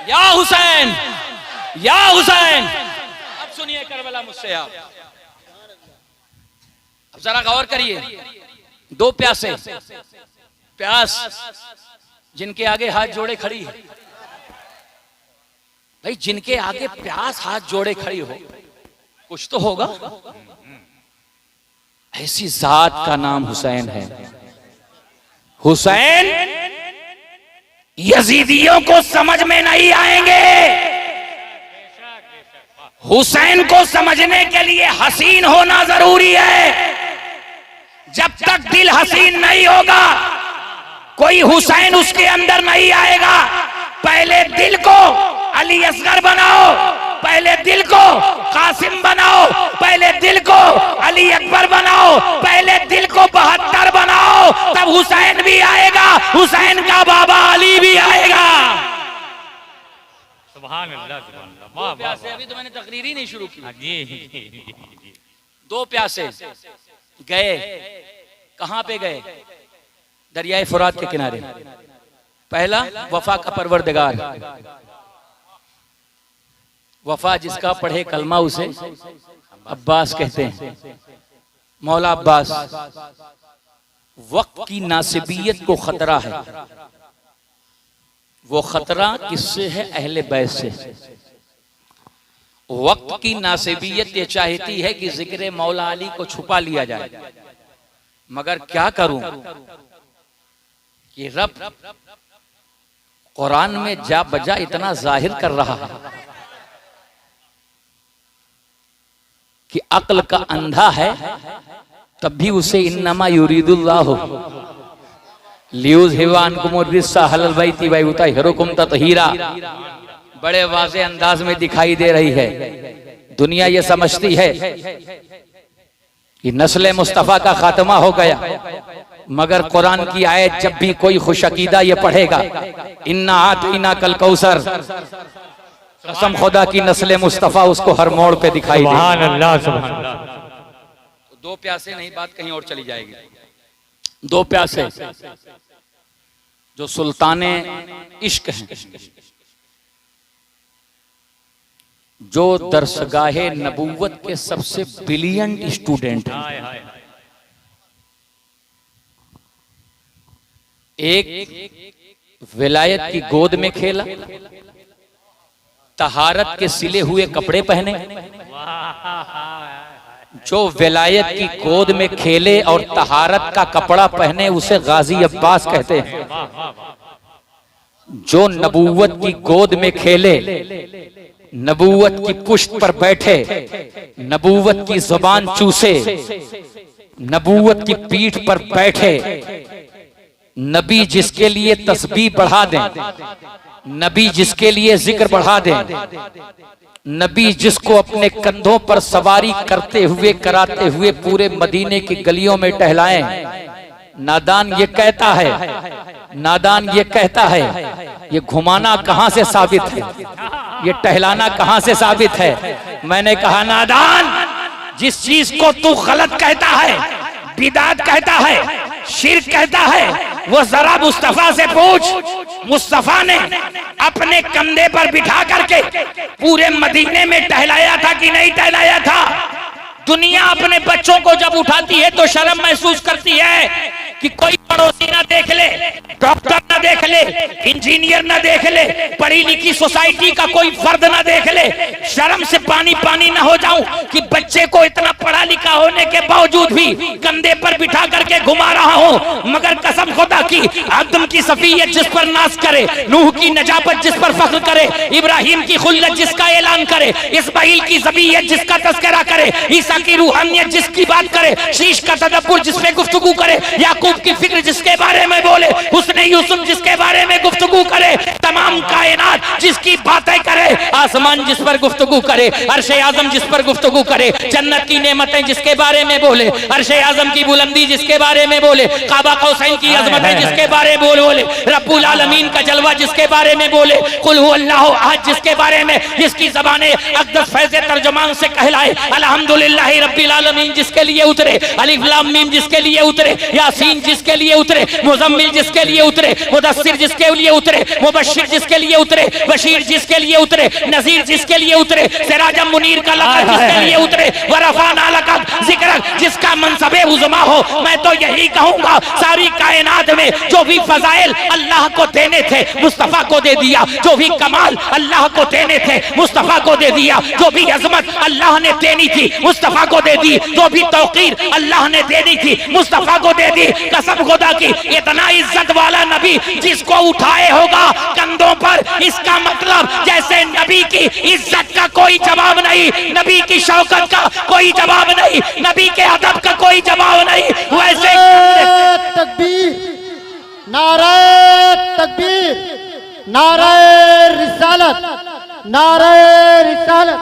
या हुसैन, या हुसैन। अब सुनिए करबला मुझसे आप, अब जरा गौर करिए। दो प्यासे, प्यास जिनके आगे हाथ जोड़े खड़ी है। भाई जिनके आगे प्यास हाथ जोड़े खड़ी हो, कुछ तो होगा। ऐसी जात का नाम हुसैन है। हुसैन यजीदियों को समझ में नहीं आएंगे। हुसैन को समझने के लिए हसीन होना जरूरी है। जब तक दिल हसीन नहीं होगा, कोई हुसैन उसके अंदर नहीं आएगा। पहले दिल को अली असगर बनाओ, पहले दिल को कासिम बनाओ, पहले दिल को अली अकबर बनाओ, पहले दिल को 72 बनाओ, तब हुसैन भी आएगा, हुसैन का बाबा अली भी आएगा। सुभान अल्लाह, सुभान अल्लाह। वाह, वाह, प्यासे, वाह। अभी तो मैंने तकरीर ही नहीं शुरू की। हाँ, जी। 2 प्यासे गए, कहां पे गए? दरियाए फुरात के किनारे। पहला वफा का परवरदिगार, वफा जिसका पढ़े कलमा उसे अब्बास कहते हैं, मौला अब्बास। वक्त की नासिबियत को खतरा है, वो खतरा किससे है? अहले बैत से। वक्त की नासिबियत ये चाहती है कि जिक्र मौला अली को छुपा लिया जाए, मगर क्या करूं कि रब कुरान में जा बजा इतना जाहिर कर रहा है कि अक्ल का अंधा है तब भी उसे इन्नमा युरीदुल्लाहु लियुज़हिबानकुम रिस्सा हलल बैति व युतहिरुकुम तत्हीरा बड़े वाज़े अंदाज में दिखाई दे रही है। दुनिया ये समझती है कि नस्ल मुस्तफ़ा का खात्मा हो गया, मगर कुरान की आयत जब भी कोई खुशअकीदा ये पढ़ेगा, इन्ना आतीना कल कौसर, कसम खुदा की नस्ल मुस्तफ़ा उसको हर मोड़ पे दिखाई दे। सुभान अल्लाह, सुभान अल्लाह। तो 2 प्यासे नहीं, बात कहीं और चली जाएगी। 2 प्यासे जो सुल्ताने इश्क हैं, जो दरसगाहे नबूवत के सबसे ब्रिलियंट स्टूडेंट हैं। हाय, हाय, हाय। एक विलायत की गोद में खेला, तहारत के सिले हुए कपड़े पहने। जो विलायत की गोद में खेले और तहारत का कपड़ा पहने उसे गाजी अब्बास कहते हैं। जो नबूवत की गोद में खेले, नबूवत की पुष्ट पर बैठे, नबूवत की जुबान चूसे, नबूवत की पीठ पर बैठे, नबी जिसके लिए तस्बीह बढ़ा दें, नबी जिसके लिए जिक्र बढ़ा दें, नबी जिसको अपने कंधों पर सवारी करते हुए कराते हुए पूरे मदीने की गलियों में टहलाएं। नादान ये कहता है, नादान ये कहता है, ये घुमाना कहां से साबित है, ये टहलाना कहां से साबित है? मैंने कहा नादान, जिस चीज को तू गलत कहता है, बिदात कहता है, शिर्क कहता है, वो जरा मुस्तफा से पूछ। मुस्तफा ने अपने कंधे पर बिठा करके पूरे मदीने में टहलाया था कि नहीं टहलाया था? दुनिया अपने बच्चों को जब उठाती है तो शर्म महसूस करती है कि कोई पड़ोसी ना देख ले, डॉक्टर ना देख ले, इंजीनियर ना देख ले, पढ़ी लिखी सोसाइटी का कोई फर्द ना देख ले। शर्म से पानी पानी ना हो जाऊं कि बच्चे को इतना पढ़ा लिखा होने के बावजूद भी कंधे पर बिठा करके घुमा रहा हूं। मगर कसम खुदा की, आदम की सफियत जिस पर नाज करे, नूह की नजाबत जिस पर फख्र करे, इब्राहिम की खुल्लत जिसका ऐलान करे, इस्माइल की ज़बियत जिसका तज़किरा करे, ईसा की रूहानियत जिसकी बात करे, शीश का तदब्बुर जिसपे गुफ्तगू करे, याकूब की फिक्र जिसके बारे में बोले, हुस्ने यूसुफ जिसके बारे में गुफ्तगू करे, तमाम कायनात जिसकी बातें करे, आसमान जिस पर गुफ्तगू करे, अर्शे आजम जिस पर गुफ्तगू करे, जन्नत की नेमतें जिसके बारे में बोले, अर्शे आजम की बुलंदी जिसके बारे में बोले, काबा कौसैन की अजमतें जिसके बारे में बोले, रब्बुल आलमीन का जलवा जिसके बारे में बोले, कुल हु अल्लाहु अहद जिसके बारे में, जिसकी ज़बाने अक़दस फैज़ तर्जुमान से कहलाए, अल्हम्दुलिल्लाह रब्बिल आलमीन जिसके लिए उतरे, अलिफ लाम मीम जिसके लिए उतरे, यासीन जिसके लिए उतरे, मुज़म्मिल जिसके लिए उतरे, मुदस्सिर जिसके लिए उतरे, मुबश्शिर जिसके लिए उतरे, बशीर जिसके लिए उतरे, नज़ीर जिसके लिए उतरे, सिराजम मुनीर का लक़ब जिसके लिए उतरे, वरफ़अना लका ज़िक्रक जिसका मनसबे उज़मा हो। मैं तो यही कहूँगा, सारी कायनात में जो भी फज़ाइल अल्लाह को देने थे मुस्तफ़ा को दे दिया, जो भी कमाल अल्लाह को देने थे मुस्तफ़ा को दे दिया, जो भी अज़मत अल्लाह ने देनी थी मुस्तफ़ा को दे दी, जो भी तौक़ीर अल्लाह ने देनी थी मुस्तफ़ा को दे दी। कसम खुदा की, इतना इज्जत वाला नबी जिसको उठाए होगा कंधों पर, इसका मतलब जैसे नबी की इज्जत का कोई जवाब नहीं, नबी की शौकत का कोई जवाब नहीं, नबी के अदब का कोई जवाब नहीं, वैसे तकबीर, नारे तकबीर, नारे रिसालत, नारे रिसालत।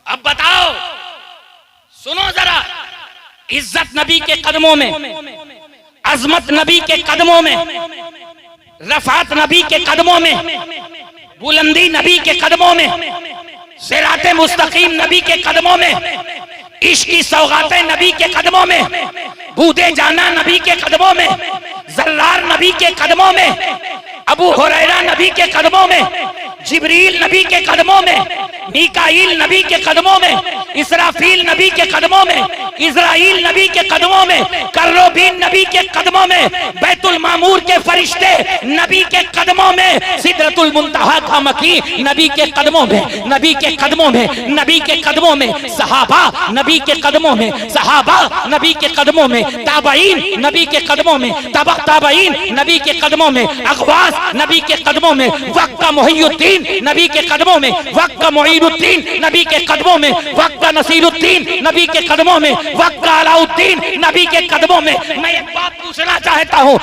अब बताओ, सुनो जरा, इज्जत नबी के कदमों में, अजमत नबी के कदमों में, रफात नबी के कदमों में, बुलंदी नबी के कदमों में, सिराते मुस्तकीम नबी के कदमों में, इश्की सौगातें नबी के कदमों में, बूदे जाना नबी के कदमों में, जर्रार नबी के कदमों में, अबू हुरैरा नबी के कदमों में, जिब्रील नबी के कदमों में, मीकाईल नबी के कदमों में, इसराफील नबी के कदमों में, इज़राइल नबी के कदमों में, कर्रोबीन नबी के कदमों में, बैतुल मामूर के फरिश्ते नबी के कदमों में, सिदरतुल मुंतहा का मकी नबी के कदमों में, नबी के कदमों में, नबी के कदमों में, सहाबा नबी के कदमों में, सहाबा नबी के कदमों में, ताबईन नबी के कदमों में, तबा ताबईन नबी के कदमों में, अगवास नबी के कदमों में, वक्त का मुहियुद्दीन नबी के कदमों में, वक्त का मुईनुद्दीन नबी के कदमों में, वक्त का नसीरुद्दीन नबी के कदमों में, वक्त का अलाउद्दीन नबी के कदमों में। मैं एक बात पूछना चाहता हूं,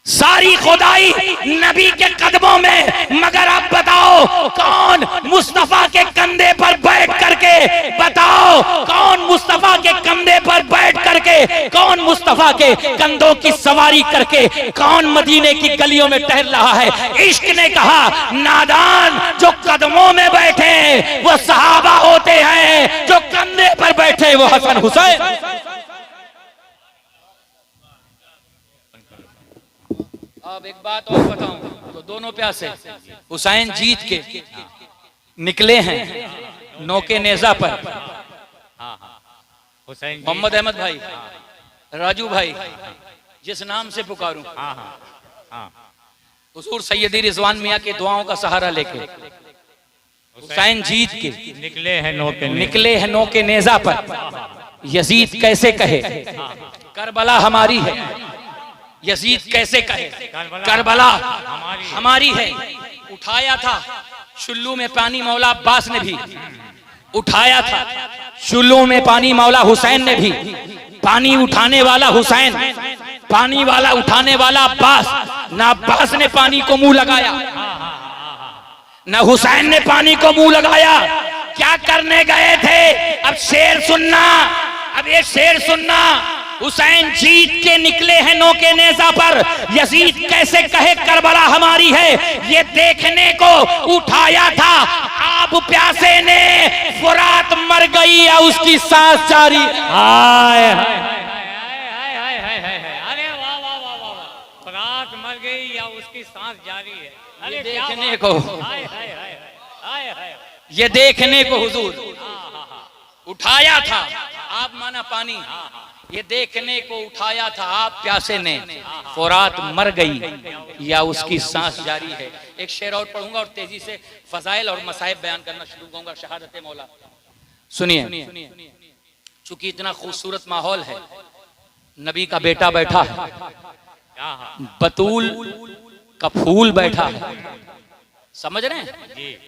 सारी खुदाई नबी के कदमों में, मगर आप बताओ कौन मुस्तफा के कंधे पर बैठ करके, बताओ कौन मुस्तफा के कंधे पर बैठ करके, कौन मुस्तफा के कंधों की सवारी करके, कौन मदीने की गलियों में टहल रहा है। इश्क ने कहा नादान जो कदमों में बैठे वो सहाबा होते हैं, जो कंधे पर बैठे वो हसन हुसैन। अब एक बात और बताऊं तो दोनों प्यासे हुसैन जीत के निकले हैं नौके नेजा पर। हुसैन मोहम्मद अहमद भाई, राजू भाई, जिस नाम से पुकारूं, हुजूर सैयदी रिजवान मियां के दुआओं का सहारा लेके हुसैन जीत के निकले हैं नौके नेजा पर। यजीद कैसे कहे करबला हमारी है, यजीद कैसे कहे करबला हमारी है। उठाया था शुल्लू में पानी मौला अब्बास ने भी उठाया था, शुल्लू में पानी मौला हुसैन ने भी। पानी उठाने वाला हुसैन, पानी वाला उठाने वाला अब्बास। ना अब्बास ने पानी को मुंह लगाया, ना हुसैन ने पानी को मुंह लगाया। क्या करने गए थे? अब शेर सुनना, अब ये शेर सुनना। हुसैन जीत के निकले हैं नौके नेजा पर। यजीद कैसे कहे करबला हमारी है, ये देखने को उठाया था आब प्यासे ने। फुरात मर गई या उसकी सांस जारी। हाय हाय हाय हाय हाय, अरे वाह वाह वाह वाह, फुरात मर गई या उसकी सांस जारी है। अरे देखने को, हाय हाय हाय हाय हाय, ये देखने को हुजूर उठाया था। आप माना पानी, ये देखने को उठाया था आप प्यासे ने। फुरात मर गई या उसकी सांस जारी है। एक शेर और पढ़ूंगा और तेजी से फजाइल और मसाइब बयान करना शुरू करूंगा। शहादत मौला सुनिए, चूंकि इतना खूबसूरत माहौल है, नबी का बेटा बैठा है, बतूल का फूल बैठा है, समझ रहे हैं?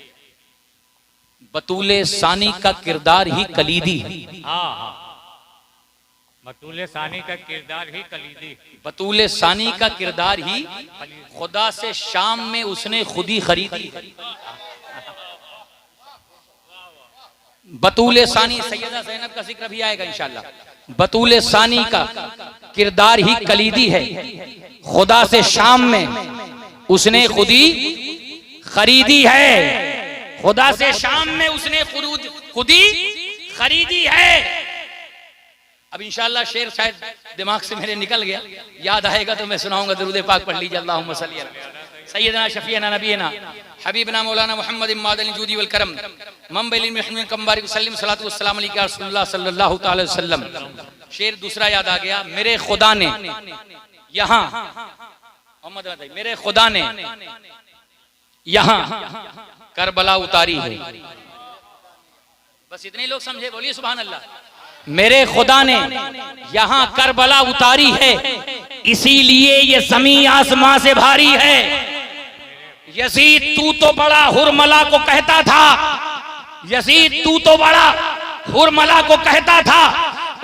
बतूले सानी का किरदार ही कलीदी है। बतूले सानी का किरदार ही कलीदी। बतूले सानी का किरदार ही खुदा से शाम में उसने खुद ही खरीदी। बतूले सानी, सैयदा ज़ैनब का जिक्र भी आएगा इंशाअल्लाह। बतूले सानी का किरदार ही कलीदी है, खुदा से शाम में उसने खुद ही खरीदी है। खुदा से शाम में उसने खुद ही खरीदी है। अब इंशाअल्लाह शेर शायद दिमाग से मेरे निकल गया, याद आएगा तो मैं सुनाऊंगा। दरूद पाक पढ़ लीजिए। अल्लाहुम्मा सल्ली अला सय्यदना शफीना नबीना हबीबना मौलाना मुहम्मद इमादल जूदी वल करम मंबइल मिहमन कमबारिक सल्लम सलातु वस्सलाम अलैका रसूलुल्लाह सल्लल्लाहु तआला अलैहि वसल्लम। शेर दूसरा याद आ गया। मेरे खुदा ने यहाँ, मोहम्मद भाई, मेरे खुदा ने यहाँ करबला उतारी है। बस इतने लोग समझे, बोलिए सुभान अल्लाह। मेरे खुदा ने यहाँ करबला उतारी है, इसीलिए ये ज़मीन आसमां से भारी है। यजीद तू तो बड़ा हुरमला को कहता था, यजीद तू तो बड़ा हुरमला को कहता था,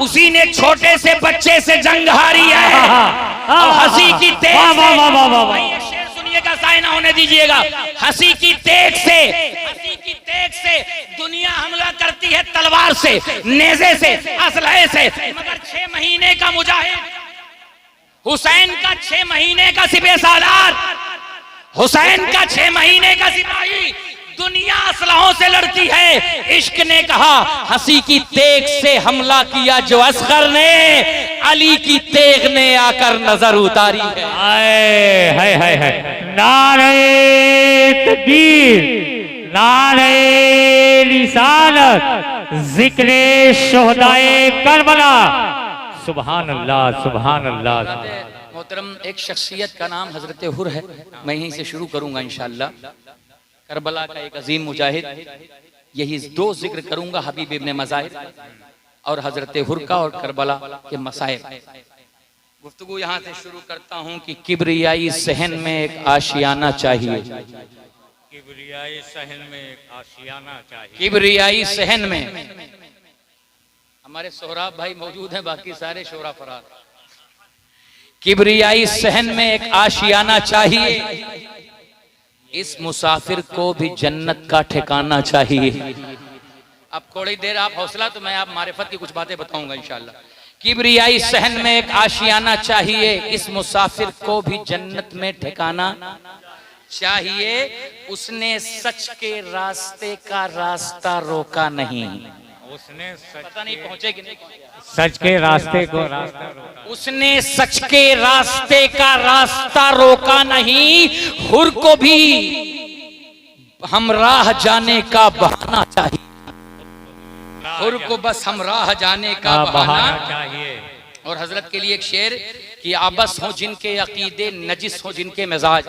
उसी ने छोटे से बच्चे से जंग हारी है। और हंसी की तेज वाह, से, वाह, वाह, वाह, वाह। भाई ये शेर सुनिएगा, साय ना होने दीजिएगा। हंसी की तेज से, हंसी की तेज से दुनिया हमला करती है तलवार से, नेज़े से, असलहे से, मगर 6 महीने का मुजाहिद हुसैन का 6 महीने का सिपह सालार, हुसैन का 6 महीने का सिपाही दुनिया असलहों से लड़ती है। इश्क ने कहा हंसी की तेग से हमला किया जो असगर ने, अली की तेग ने आकर नजर उतारी है। हाय हाय हाय, नारे तकबीर, नारे रिसालत, जिक्रे शोहदाए करबला। सुभान अल्लाह, सुभान अल्लाह। मोहतरम, एक शख्सियत का नाम हजरत हुर है, मैं यहीं से शुरू करूंगा इंशाअल्लाह। करबला का एक अजीम मुजाहिद, यही 2 जिक्र करूंगा, हबीब इब्ने मज़ाहिर और हजरत हुर का और करबला के मसाइब। गुफ्तगू यहाँ से शुरू करता हूँ कि किब्रियाई सहन में एक आशियाना चाहिए, किब्रियाई सहन में एक आशियाना चाहिए, किब्रियाई सहन में। हमारे सोहराब भाई मौजूद हैं, बाकी सारे शोरा फरार। किब्रियाई सहन में एक आशियाना चाहिए, इस मुसाफिर को भी जन्नत का ठिकाना चाहिए। अब थोड़ी देर आप हौसला, तो मैं आप मारिफत की कुछ बातें बताऊंगा इंशाअल्लाह। किब्रियाई सहन में एक आशियाना चाहिए, इस मुसाफिर को भी जन्नत में ठिकाना चाहिए। उसने सच के रास्ते का रास्ता रोका नहीं, उसने पता नहीं पहुंचे कि नहीं, सच के रास्ते को रास्ता रोका। उसने सच के रास्ते का रास्ता रोका नहीं। हुर को भी हम राह जाने का बहाना चाहिए, हुर को बस हम राह जाने का बहाना चाहिए। और हजरत के लिए एक शेर कि अबस हो जिनके अकीदे, नजिस हो जिनके मिजाज,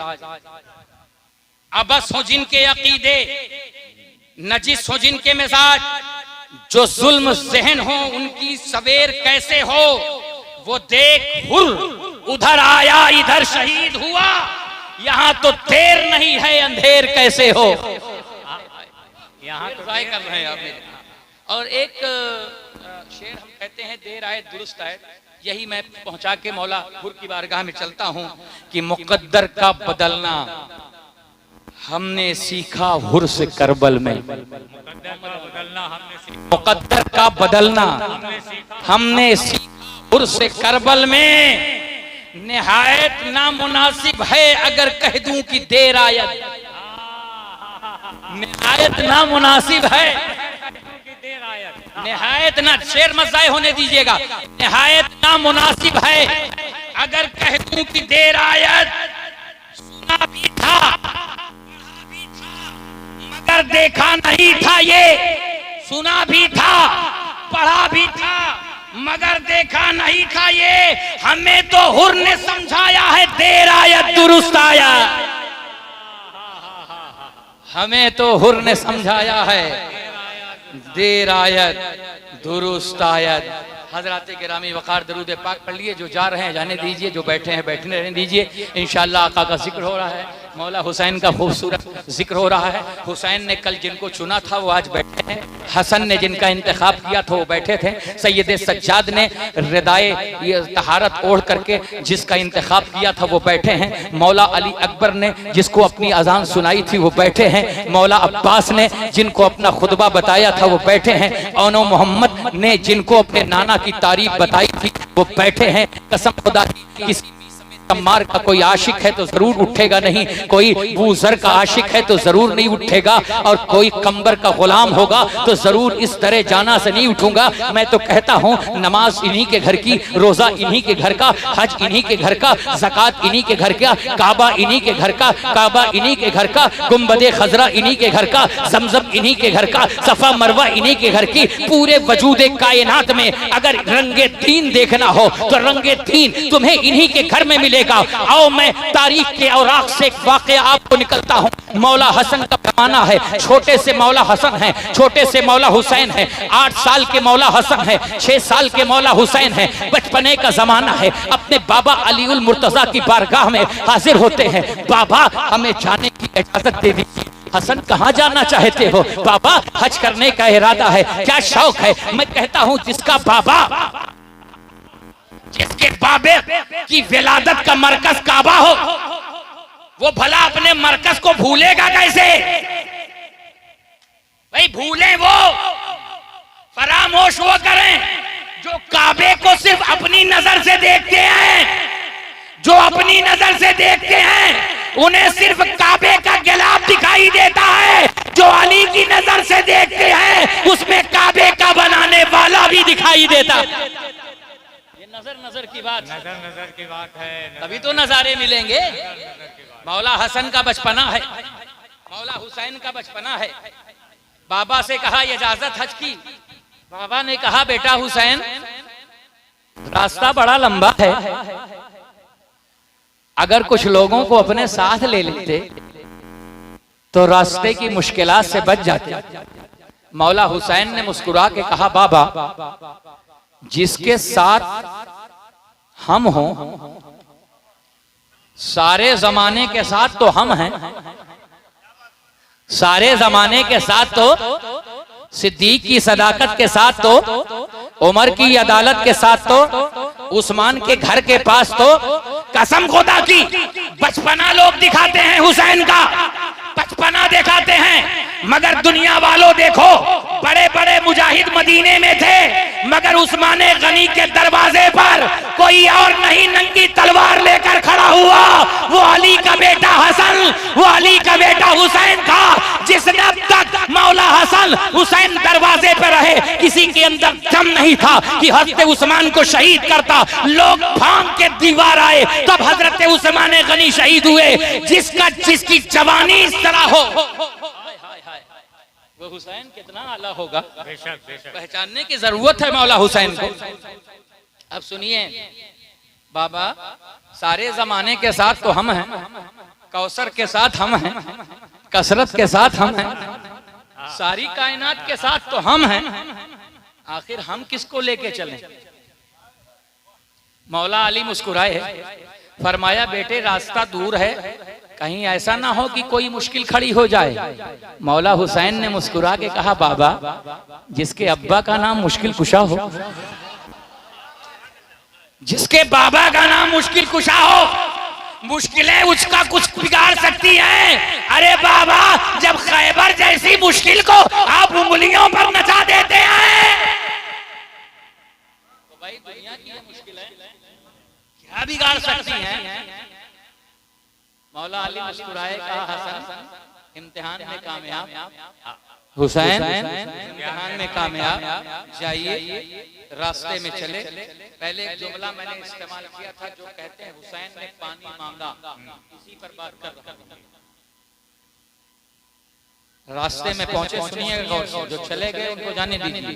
अबस हो जिनके अकीदे, नजिस हो जिनके मिजाज, जो जुल्म ज़हन हो उनकी सवेर कैसे हो, वो देख हुर उधर आया इधर शहीद हुआ, यहाँ तो देर नहीं है अंधेर कैसे हो। यहाँ तो ट्राई कर रहे हैं आप। और एक शेर हम कहते हैं, देर आए दुरुस्त आए, यही मैं पहुंचा के मौला हुर की बारगाह में चलता हूं कि मुकद्दर का बदलना हमने सीखा हुर से करबल में, मुकद्दर का बदलना हमने सीखा हुर से करबल में। निहायत नामुनासिब है अगर कह दूं कि देर आयत, निहायत नामुनासिब है, निहायत ना, शेर मत जाए होने दीजिएगा, निहायत नामुनासिब है अगर कह दूं कि देर आयत। सुना भी था मगर देखा नहीं था, ये सुना भी था पढ़ा भी था मगर देखा नहीं था, ये हमें तो हुर ने समझाया है, देर आयत दुरुस्त आया। हमें तो हुर ने समझाया है, देर आयत दुरुस्त आयत। हजरात गिरामी वकार दरूद पाक पढ़ लिए, जो जा रहे हैं जाने दीजिए, जो बैठे हैं बैठने रहने दीजिए। इंशाअल्लाह आका का जिक्र हो रहा है, मौला हुसैन का खूबसूरत जिक्र हो रहा है। हुसैन ने कल जिनको चुना था वो आज बैठे हैं, हसन ने जिनका इंतखाब किया था वो बैठे थे, सैयद सज्जाद ने रिदाए तहारत ओढ़ करके जिसका इंतखाब किया था वो बैठे हैं, मौला अली अकबर ने जिसको अपनी अजान सुनाई थी वो बैठे हैं, मौला अब्बास ने जिनको अपना खुतबा बताया था वो बैठे हैं, औनो मोहम्मद ने जिनको अपने नाना की तारीफ बताई थी वो बैठे हैं। कसम खुदा की, किसी कम्मार का कोई आशिक है तो जरूर उठेगा नहीं, कोई बूजर का आशिक है तो जरूर नहीं उठेगा, और कोई कंबर का गुलाम होगा तो जरूर इस तरह जाना से नहीं उठूंगा। मैं तो कहता हूँ नमाज इन्हीं के घर की, रोजा इन्हीं के घर का, हज इन्हीं के घर का, ज़कात इन्हीं के घर का, काबा इन्हीं के घर का, काबा इन्हीं के घर का, गुम्बदे खजरा इन्हीं के घर का, जमजम इन्हीं के घर का, सफा मरवा इन्हीं के घर की। पूरे वजूदे कायनात में अगर रंगे दीन देखना हो तो रंगे दीन तुम्हें इन्हीं के घर में मिले। आओ मैं तारीख के औराक से एक वाकया आपको निकलता हूँ। मौला हसन का जमाना है, छोटे से मौला हसन है, छोटे से मौला हुसैन है, 8 साल के मौला हसन है, 6 साल के मौला हुसैन है, बचपने का जमाना है। अपने बाबा अली उल मुर्तजा की बारगाह में हाजिर होते हैं, बाबा हमें जाने की इजाजत दे दीजिए। हसन कहाँ जाना चाहते हो? बाबा हज करने का इरादा है, क्या शौक है? मैं कहता हूँ जिसका बाबा, जिसके बाबे कि विलादत का मरकज काबा हो, वो भला अपने मरकज को भूलेगा कैसे? भाई भूलें वो, फरामोश वो करें जो काबे को सिर्फ अपनी नजर से देखते हैं। जो अपनी नजर से देखते हैं उन्हें सिर्फ काबे का गिलाफ दिखाई देता है। जो अली की नजर से देखते हैं उसमें काबे का बनाने वाला भी दिखाई देता। ये नजर नजर की बात, नजर नजर की बात है। तभी तो नजारे मिलेंगे। मौला हसन का बचपना है, मौला हुसैन का बचपना है। बाबा से कहा इजाजत हज की, बाबा ने कहा बेटा हुसैन रास्ता बड़ा लंबा है, अगर कुछ लोगों को अपने साथ ले लेते तो रास्ते की मुश्किलात से बच जाते। मौला हुसैन ने मुस्कुरा के कहा बाबा जिसके साथ हम हों, सारे जमाने के साथ तो हम हैं, सारे जमाने के साथ तो, सिद्दीक की सदाकत के साथ तो, उमर की अदालत के साथ तो, उस्मान के घर के पास तो, कसम खुदा की बचपना लोग दिखाते हैं हुसैन का, बचपना दिखाते हैं। मगर दुनिया वालों देखो बड़े बड़े मुजाहिद मदीने में थे, मगर उस्माने गनी के दरवाजे पर कोई और नहीं नंगी तलवार लेकर खड़ा हुआ। वो अली का बेटा हसन, वो अली का बेटा हुसैन था, जिसने अब तक मौला हसन हुसैन दरवाजे पर रहे किसी के अंदर दम नहीं था कि हजरत उस्मान को शहीद करता। लोग फांग के दीवार आए तब हजरत उस्मान गनी शहीद हुए। जिसकी जवानी इस तरह हो, वो हुसैन कितना आला होगा, बेशक बेशक। पहचानने की जरूरत है मौला हुसैन को। अब सुनिए बाबा, सारे जमाने के साथ तो हम हैं, कौसर के साथ हम हैं, कसरत के साथ हम हैं, सारी कायनात के साथ तो हम हैं, आखिर हम किसको लेके चलें? मौला अली मुस्कुराए, फरमाया बेटे रास्ता दूर है, कहीं ऐसा ना हो कि कोई मुश्किल खड़ी हो जाए। मौला हुसैन ने मुस्कुरा के कहा बाबा जिसके अब्बा का नाम मुश्किल कुशा हो, जिसके बाबा का नाम मुश्किल कुशा हो, मुश्किलें उसका कुछ बिगाड़ सकती हैं। अरे बाबा जब खैबर जैसी मुश्किल को आप उंगलियों पर नचा देते हैं तो भाई दुनिया की मुश्किलें क्या बिगाड़ सकती हैं? मौला अली मुस्कुराए, कहा हसन इम्तिहान में कामयाब, हुसैन इम्तिहान में कामयाब, जाइए रास्ते में चले। पहले एक जुमला मैंने इस्तेमाल किया था जो कहते हैं हुसैन ने पानी मांगा, इसी पर बात कर रहा हूं। रास्ते में पहुंचे, सुनिएगा गौर से, जो चले गए उनको जाने दीजिए।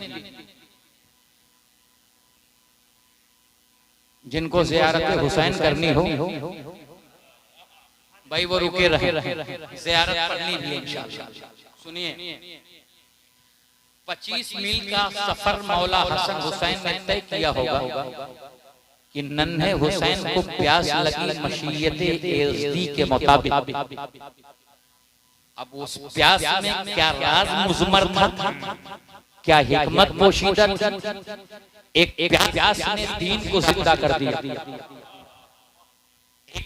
जिनको ज़ियारत हुसैन करनी हो भाई वो रुके रहे, ज़ियारत पढ़नी भी इंशाअल्लाह। सुनिए 25 मील का सफर मौला हसन हुसैन ने तय किया होगा कि नन्हे हुसैन को प्यास लगी मशीयते एज़दी के मुताबिक। अब उस प्यास में क्या राज मुज़मर था, क्या हिकमत पोशीदा थी? एक प्यास ने दीन को जिंदा कर दिया,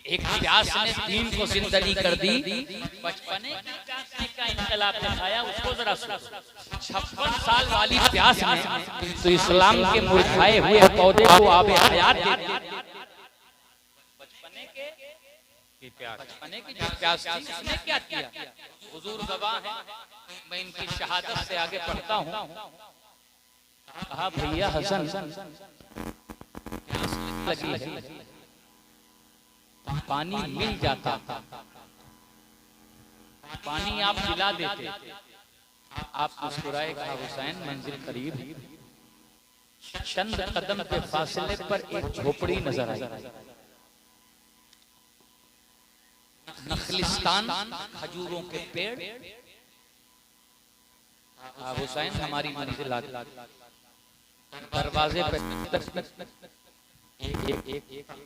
एक प्यास ने दीन को जिंदगी कर दी। बचपने की प्यास ने क्या इनकलाब दिखाया उसको जरा सुनो। 56 साल वाली प्यास ने तो इस्लाम के मुरझाए हुए पौधे को आबे हयात दे दी। बचपने की प्यास थी, उसने क्या किया? हुजूर गवाह है, मैं इनकी शहादत से आगे पढ़ता हूँ। कहा भैया हसन प्यास लगी है, पानी मिल जाता, पानी आप पिला देते। आप मुस्कुराए, कहा हुसैन मंजिल करीब, चंद कदम के फासले पर एक झोपड़ी नजर आई। नखलिस्तान खजूरों के पेड़। हुसैन हमारी मंजिल आ गई। दरवाजे पर एक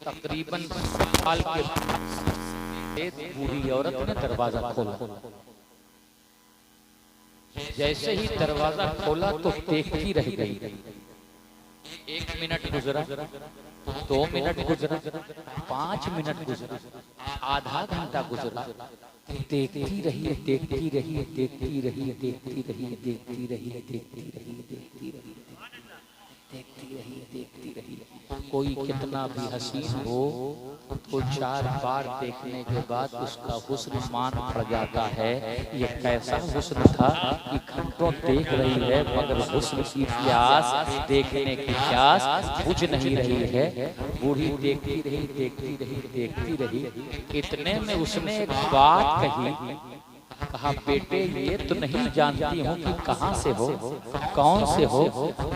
तकरीबन साल के बूढ़ी औरत ने दरवाजा खोला। जैसे ही दरवाजा खोला तो देखती रह गई। 1 मिनट गुजरा, 2 मिनट गुजरा, 5 मिनट गुजरा, आधा घंटा गुजरा, देखती रही, देखती रही, देखती रही, देखती रही, देखती रही, देखती रही, देखती रही, देखती रही, देखती रही। कोई कितना भी हसीन हो तो 4 बार देखने के बाद उसका हुस्न मान पड़ जाता है। ये कैसा हुस्न था कि घंटों देख रही है मगर हुस्न की प्यास, देखने की प्यास बुझ नहीं रही है। बूढ़ी देखती रही, देखती रही, देखती रही। इतने में उसने एक बात कही, कहा बेटे ये तो नहीं जानती हूँ कि कहाँ से हो, कौन से हो,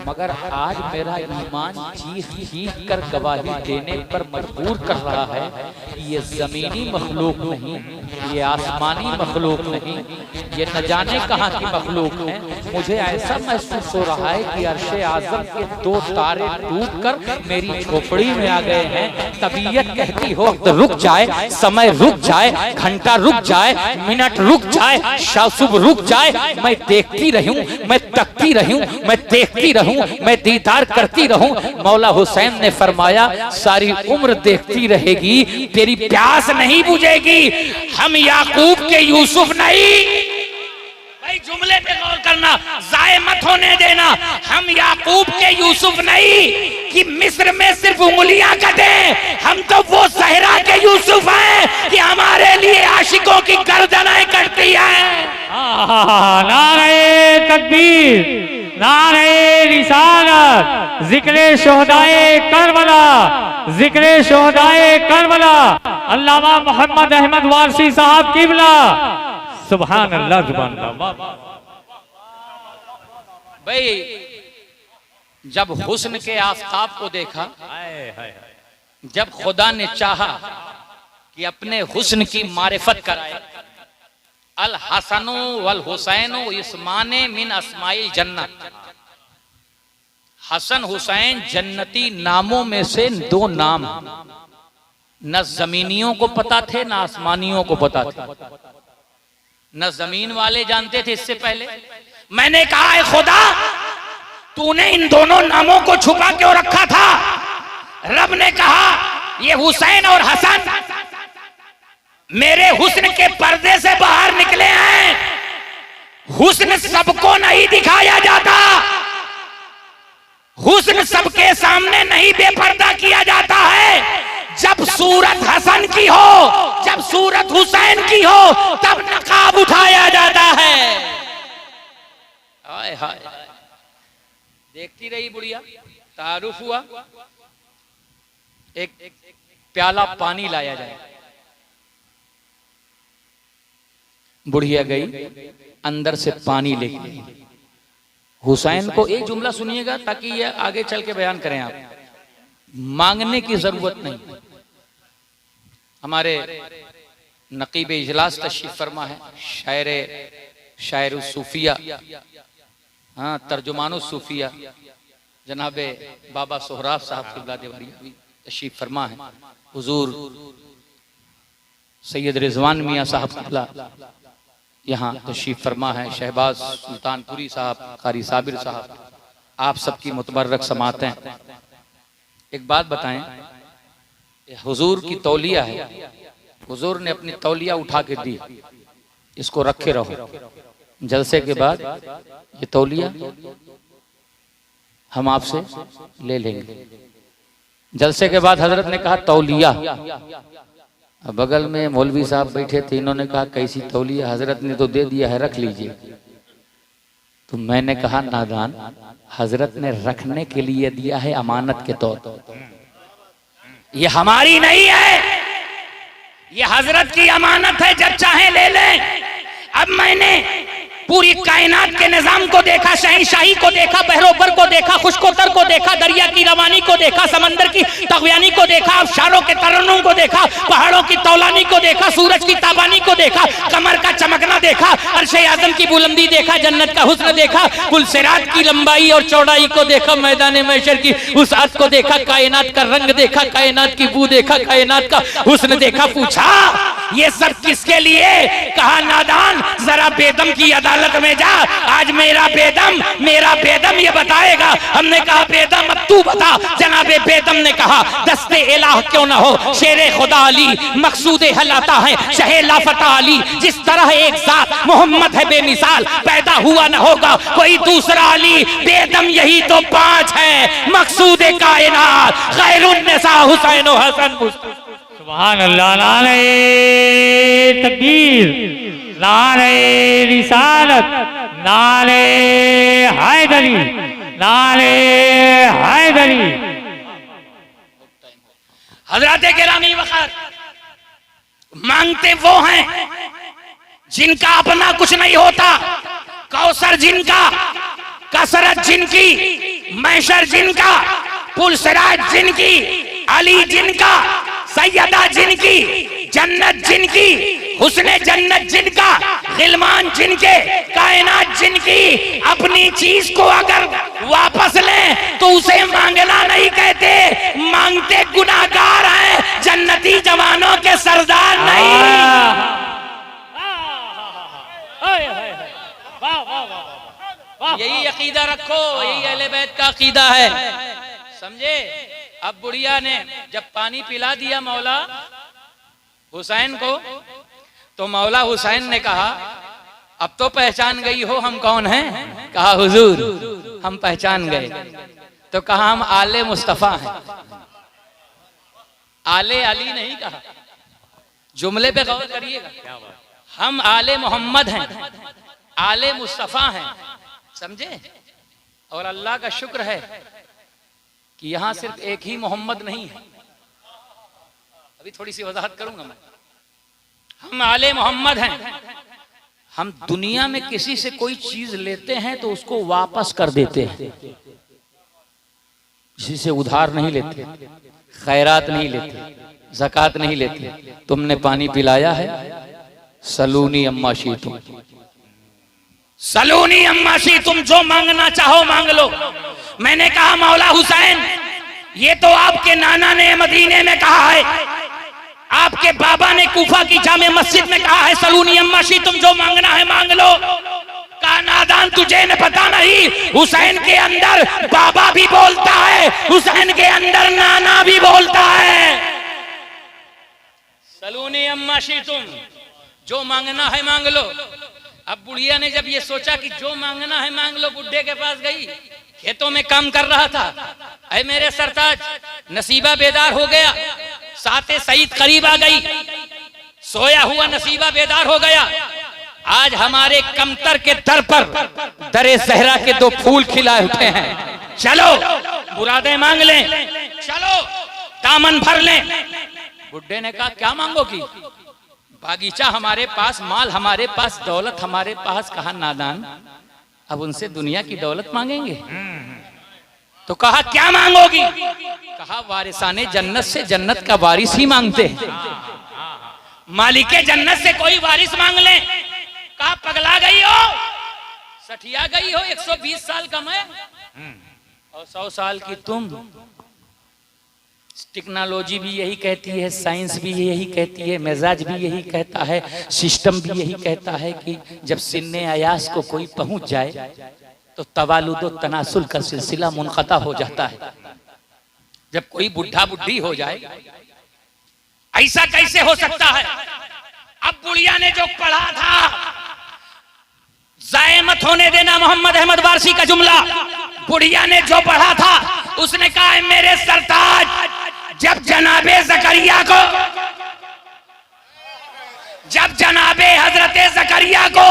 मगर आज मेरा ईमान चीख चीख कर गवाही देने पर मजबूर कर रहा है कि ये जमीनी मखलूक नहीं, ये आसमानी मखलूक नहीं, ये न जाने कहाँ की मखलूक है। मुझे ऐसा महसूस हो रहा है कि अर्शे आज़म के 2 तारे टूट कर मेरी झोपड़ी में आ गए हैं। तबीयत कहती हो तो रुक जाए, समय रुक जाए, घंटा रुक जाए, मिनट रुक जाए, शासुब रुक जाए, मैं देखती रहूं, मैं तकती रहूं, मैं देखती रहूं, मैं दीदार करती रहूं। मौला हुसैन ने फरमाया सारी उम्र देखती रहेगी, तेरी प्यास नहीं बुझेगी। हम याकूब के यूसुफ नहीं, भाई जुमले पे गौर करना, जाये मत होने देना। हम याकूब के यूसुफ नहीं कि मिस्र में सिर्फ उंगलियां कटें, हम तो वो सहरा के यूसुफ हैं कि हमारे लिए आशिकों की गर्दनें कटती हैं। नारे तकबीर, नारे रिसालत, जिक्रे शोहदाए करबला, जिक्रे शोहदाए करबला, अल्लामा मोहम्मद अहमद वारसी साहब किबला। सुभान अल्लाह, सुभान अल्लाह। भाई जब हुस्न के आफताब को देखा, जब खुदा ने चाहा कि अपने हुस्न की मारिफत कराए, अल हसनु वल हुसैनु इस्माने मिन अस्माइल जन्नत, हसन हुसैन जन्नती नामों में से 2 नाम न जमीनियों को पता थे न आसमानियों को पता थे, न जमीन वाले जानते थे इससे पहले। मैंने कहा है खुदा तूने इन दोनों नामों को छुपा क्यों रखा था? रब ने कहा ये हुसैन और हसन मेरे हुस्न के पर्दे से बाहर निकले हैं। हुस्न सबको नहीं दिखाया जाता, हुस्न सबके सामने नहीं बेपर्दा किया जाता है। जब सूरत हसन की हो, जब सूरत हुसैन की हो, तब नकाब उठाया जाता है। हाय हाय, देखती रही बुढ़िया, तारुफ हुआ, एक प्याला पानी लाया जाए। बुढ़िया गई, अंदर से पानी लेके। हुसैन को एक जुमला सुनिएगा ताकि ये आगे चल के बयान करें आप, मांगने की जरूरत नहीं। हमारे नकीब इजलास तशरीफ फरमा है, शायर सूफिया, हाँ तर्जुमान सूफिया जनाबे बाबा सोहराब साहब क़िबला देवरिया भी तशरीफ फरमा है। हुजूर सैयद रिजवान मियाँ साहब क़िबला यहाँ तशरीफ फरमा है, शहबाज सुल्तानपुरी साहब, कारी साबिर साहब, आप सबकी मुतबर्रक समात हैं। एक बात बताएं, हुजूर की तौलिया है, हुजूर ने अपनी तौलिया उठा के दी, इसको रखे रहो, जलसे के बाद ये तौलिया हम आपसे ले लेंगे। जलसे के बाद हजरत ने कहा तौलिया, बगल में मौलवी साहब बैठे थे, इन्होंने कहा कैसी तौलिया, हजरत ने तो दे दिया है, रख लीजिए। तो मैंने कहा नादान, हजरत ने रखने के लिए दिया है, अमानत के तौर पर, ये हमारी नहीं है, ये हजरत की अमानत है, जब चाहे ले लें। अब मैंने पूरी कायनात के निजाम को देखा, शहंशाही को देखा, बहरोबर को देखा, खुशकोतर को देखा, दरिया की रवानी को देखा, समंदर की तगयानी को देखा, अफशारों के तरन्नुम को देखा, पहाड़ों की तौलानी को देखा, सूरज की ताबानी को देखा, कमर का चमकना देखा, अर्शे आज़म की बुलंदी देखा, जन्नत का हुस्न देखा, पुलसिरात की लंबाई और चौड़ाई को देखा, मैदान महशर की वुसअत को देखा, कायनात का रंग देखा, कायनात की बू देखा, कायनात का हुस्न देखा। पूछा ये सब किसके लिए? कहा नादान जरा बेदम की अदालत में जा, आज मेरा बेदम ये बताएगा। हमने कहा बेदम अब तू बता। जनाबे बेदम ने कहा दस्ते इलाह क्यों ना हो, शेरे खुदा अली मकसूदे हलाता है शहे लाफता अली। जिस तरह एक साथ मोहम्मद है बेमिसाल, पैदा हुआ न होगा कोई दूसरा अली। बेदम यही तो पांच है मकसूदे कायनात, खैरुन्निसा हुसैन व हसन मुस्तफा। सुभान अल्लाह। नारे तकबीर, नारे रिसालत, नारे हैदरी, नारे हैदरी। हजरत गिरामी वक़ार मांगते वो हैं जिनका अपना कुछ नहीं होता। कौसर जिनका, कसरत जिनकी, मैशर जिनका, पुलसराज जिनकी, अली जिनका, सैयदा जिनकी, जन्नत जिनकी, हुस्ने जन्नत जिनका, गिलमान जिनके, कायनात जिनकी। अपनी चीज को अगर वापस लें तो उसे मांगना नहीं कहते, मांगते गुनाहगार हैं, जन्नती जवानों के सरदार नहीं। यही अकीदा रखो, यही अहले बैत का अकीदा है, समझे। अब बुढ़िया ने जब पानी पिला दिया मौला हुसैन को, तो मौला हुसैन ने कहा अब तो पहचान गई हो हम कौन हैं? कहा हुजूर हम पहचान गए। तो कहा हम आले मुस्तफा हैं। आले अली नहीं कहा, जुमले पे गौर करिएगा। हम आले मोहम्मद हैं, आले मुस्तफा हैं, समझे। और अल्लाह का शुक्र है कि यहां सिर्फ एक ही मोहम्मद नहीं है। अभी थोड़ी सी वजाहत करूंगा मैं। हम आले मोहम्मद हैं। हम दुनिया में किसी से कोई चीज लेते हैं तो उसको वापस कर देते हैं, किसी से उधार नहीं लेते, खैरात नहीं लेते, ज़कात नहीं लेते। तुमने पानी पिलाया है, सलूनी अम्मा शी तुम, सलूनी अम्मा शी तुम, जो मांगना चाहो मांग लो। मैंने कहा मौला हुसैन ये तो आपके नाना ने मदीने में कहा है, आपके बाबा ने कूफा की जामे मस्जिद में कहा है सलूनी अम्मा शी तुम, जो मांगना है मांग लो। कहा नादान तुझे न पता नहीं, हुसैन के अंदर बाबा भी बोलता है, हुसैन के अंदर नाना भी बोलता है। सलूनी अम्मा शी तुम, जो मांगना है मांग लो। अब बुढ़िया ने जब ये सोचा कि जो मांगना है मांग लो, बुढ़े के पास गई, खेतों में काम कर रहा था। अरे मेरे सरताज, नसीबा बेदार हो गया, साते सईद करीब आ गई, सोया हुआ नसीबा बेदार हो गया। आज हमारे कमतर के दर पर दरे सहरा के दो फूल खिलाए उठे हैं, चलो मुरादें मांग लें, चलो दामन भर लें। बुढ़े ने कहा क्या मांगोगी? बागीचा हमारे पास, माल हमारे पास, दौलत हमारे पास। कहा नादान अब उनसे दुनिया की दौलत मांगेंगे? तो कहा क्या मांगोगी? कहा वारिसाने जन्नत से जन्नत का वारिस ही मांगते हैं, मालिके जन्नत से कोई वारिस मांग ले। कहा पगला गई हो, सठिया गई हो, 120 साल का मैं और 100 साल की तुम। टेक्नोलॉजी भी यही कहती है, साइंस भी यही कहती है, मिजाज भी यही कहता है, सिस्टम भी यही कहता है कि जब सिन्ने अयास को कोई पहुंच जाए तो तवालुद और तनासुल का सिलसिला मुनक़ता हो जाता है। जब कोई बुढ़ा बुढ़ी हो जाए, ऐसा कैसे हो सकता है? अब बुढ़िया ने जो पढ़ा था, ज़ाये मत होने देना मोहम्मद अहमद वारसी का जुमला। बुढ़िया ने जो पढ़ा था उसने कहा मेरे सरताज, जब जनाबे ज़करिया को, जब जनाबे हजरते ज़करिया को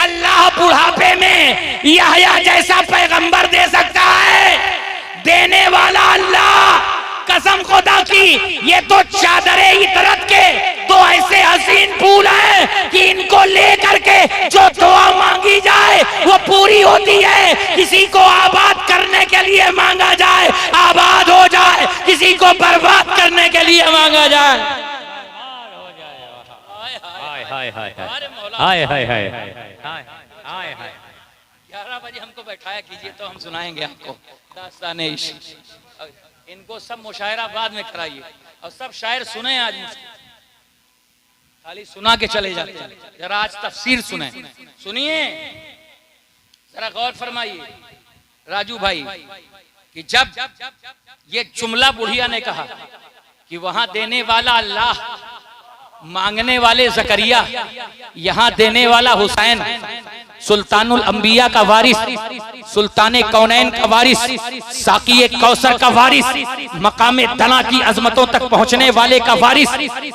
अल्लाह बुढ़ापे में यहया जैसा पैगंबर दे सकता है, देने वाला अल्लाह, कसम खुदा की ये तो चादरे इतरत के तो ऐसे हसीन फूल हैं कि इनको लेकर के जो दुआ मांगी जाए वो पूरी होती है। किसी को आबाद करने के लिए मांगा जाए आबाद हो जाए, किसी को बर्बाद करने के लिए मांगा जाए। हाय हाय हाय हाय हाय हाय हाय। 11 बजे हमको बैठाया कीजिए तो हम सुनाएंगे आपको दास्तान इश्क। इनको सब मुशायरा बाद में कराइए और सब शायर सुने आज। खाली सुना के चले जाते हैं। जरा आज तफसीर सुने, सुनिए, जरा गौर फरमाइए राजू भाई कि जब ये जुमला बुढ़िया ने कहा कि वहां देने वाला अल्लाह, मांगने वाले जकरिया, यहां देने वाला हुसैन, सुल्तानुल अंबिया का वारिस, सुल्ताने कौनैन का वारिस, साकिए कौसर का वारिस, मकामे दना की अजमतों तक पहुंचने वाले का वारिस,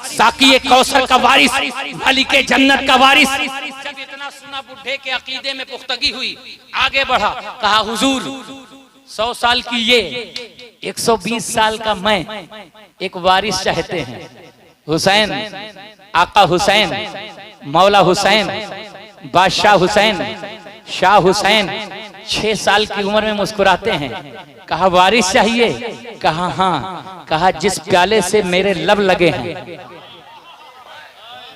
साकिए कौसर का वारिस, मालिके जन्नत का वारिस। जब इतना सुना बुढ़े के अकीदे में पुख्तगी हुई, आगे बढ़ा, कहा हुजूर 100 साल की ये, 120 साल का मैं, एक वारिस चाहते हैं। हुसैन, आका हुसैन, मौला हुसैन, बादशाह हुसैन, शाह हुसैन 6 साल की उम्र में मुस्कुराते हैं। कहा वारिस चाहिए? कहा हाँ। कहा जिस प्याले से मेरे लब लगे हैं।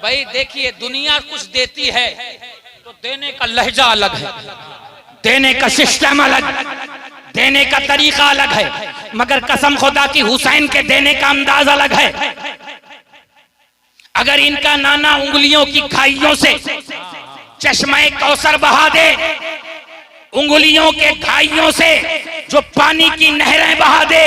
भाई देखिए, दुनिया कुछ देती है तो देने का लहजा अलग है, देने का सिस्टम अलग, देने का तरीका अलग है, मगर कसम खुदा की हुसैन के देने का अंदाज अलग है। अगर इनका नाना उंगलियों की खाइयों से चश्मे कौसर बहा दे, उंगलियों के खाइयों से जो पानी की नहरें बहा दे,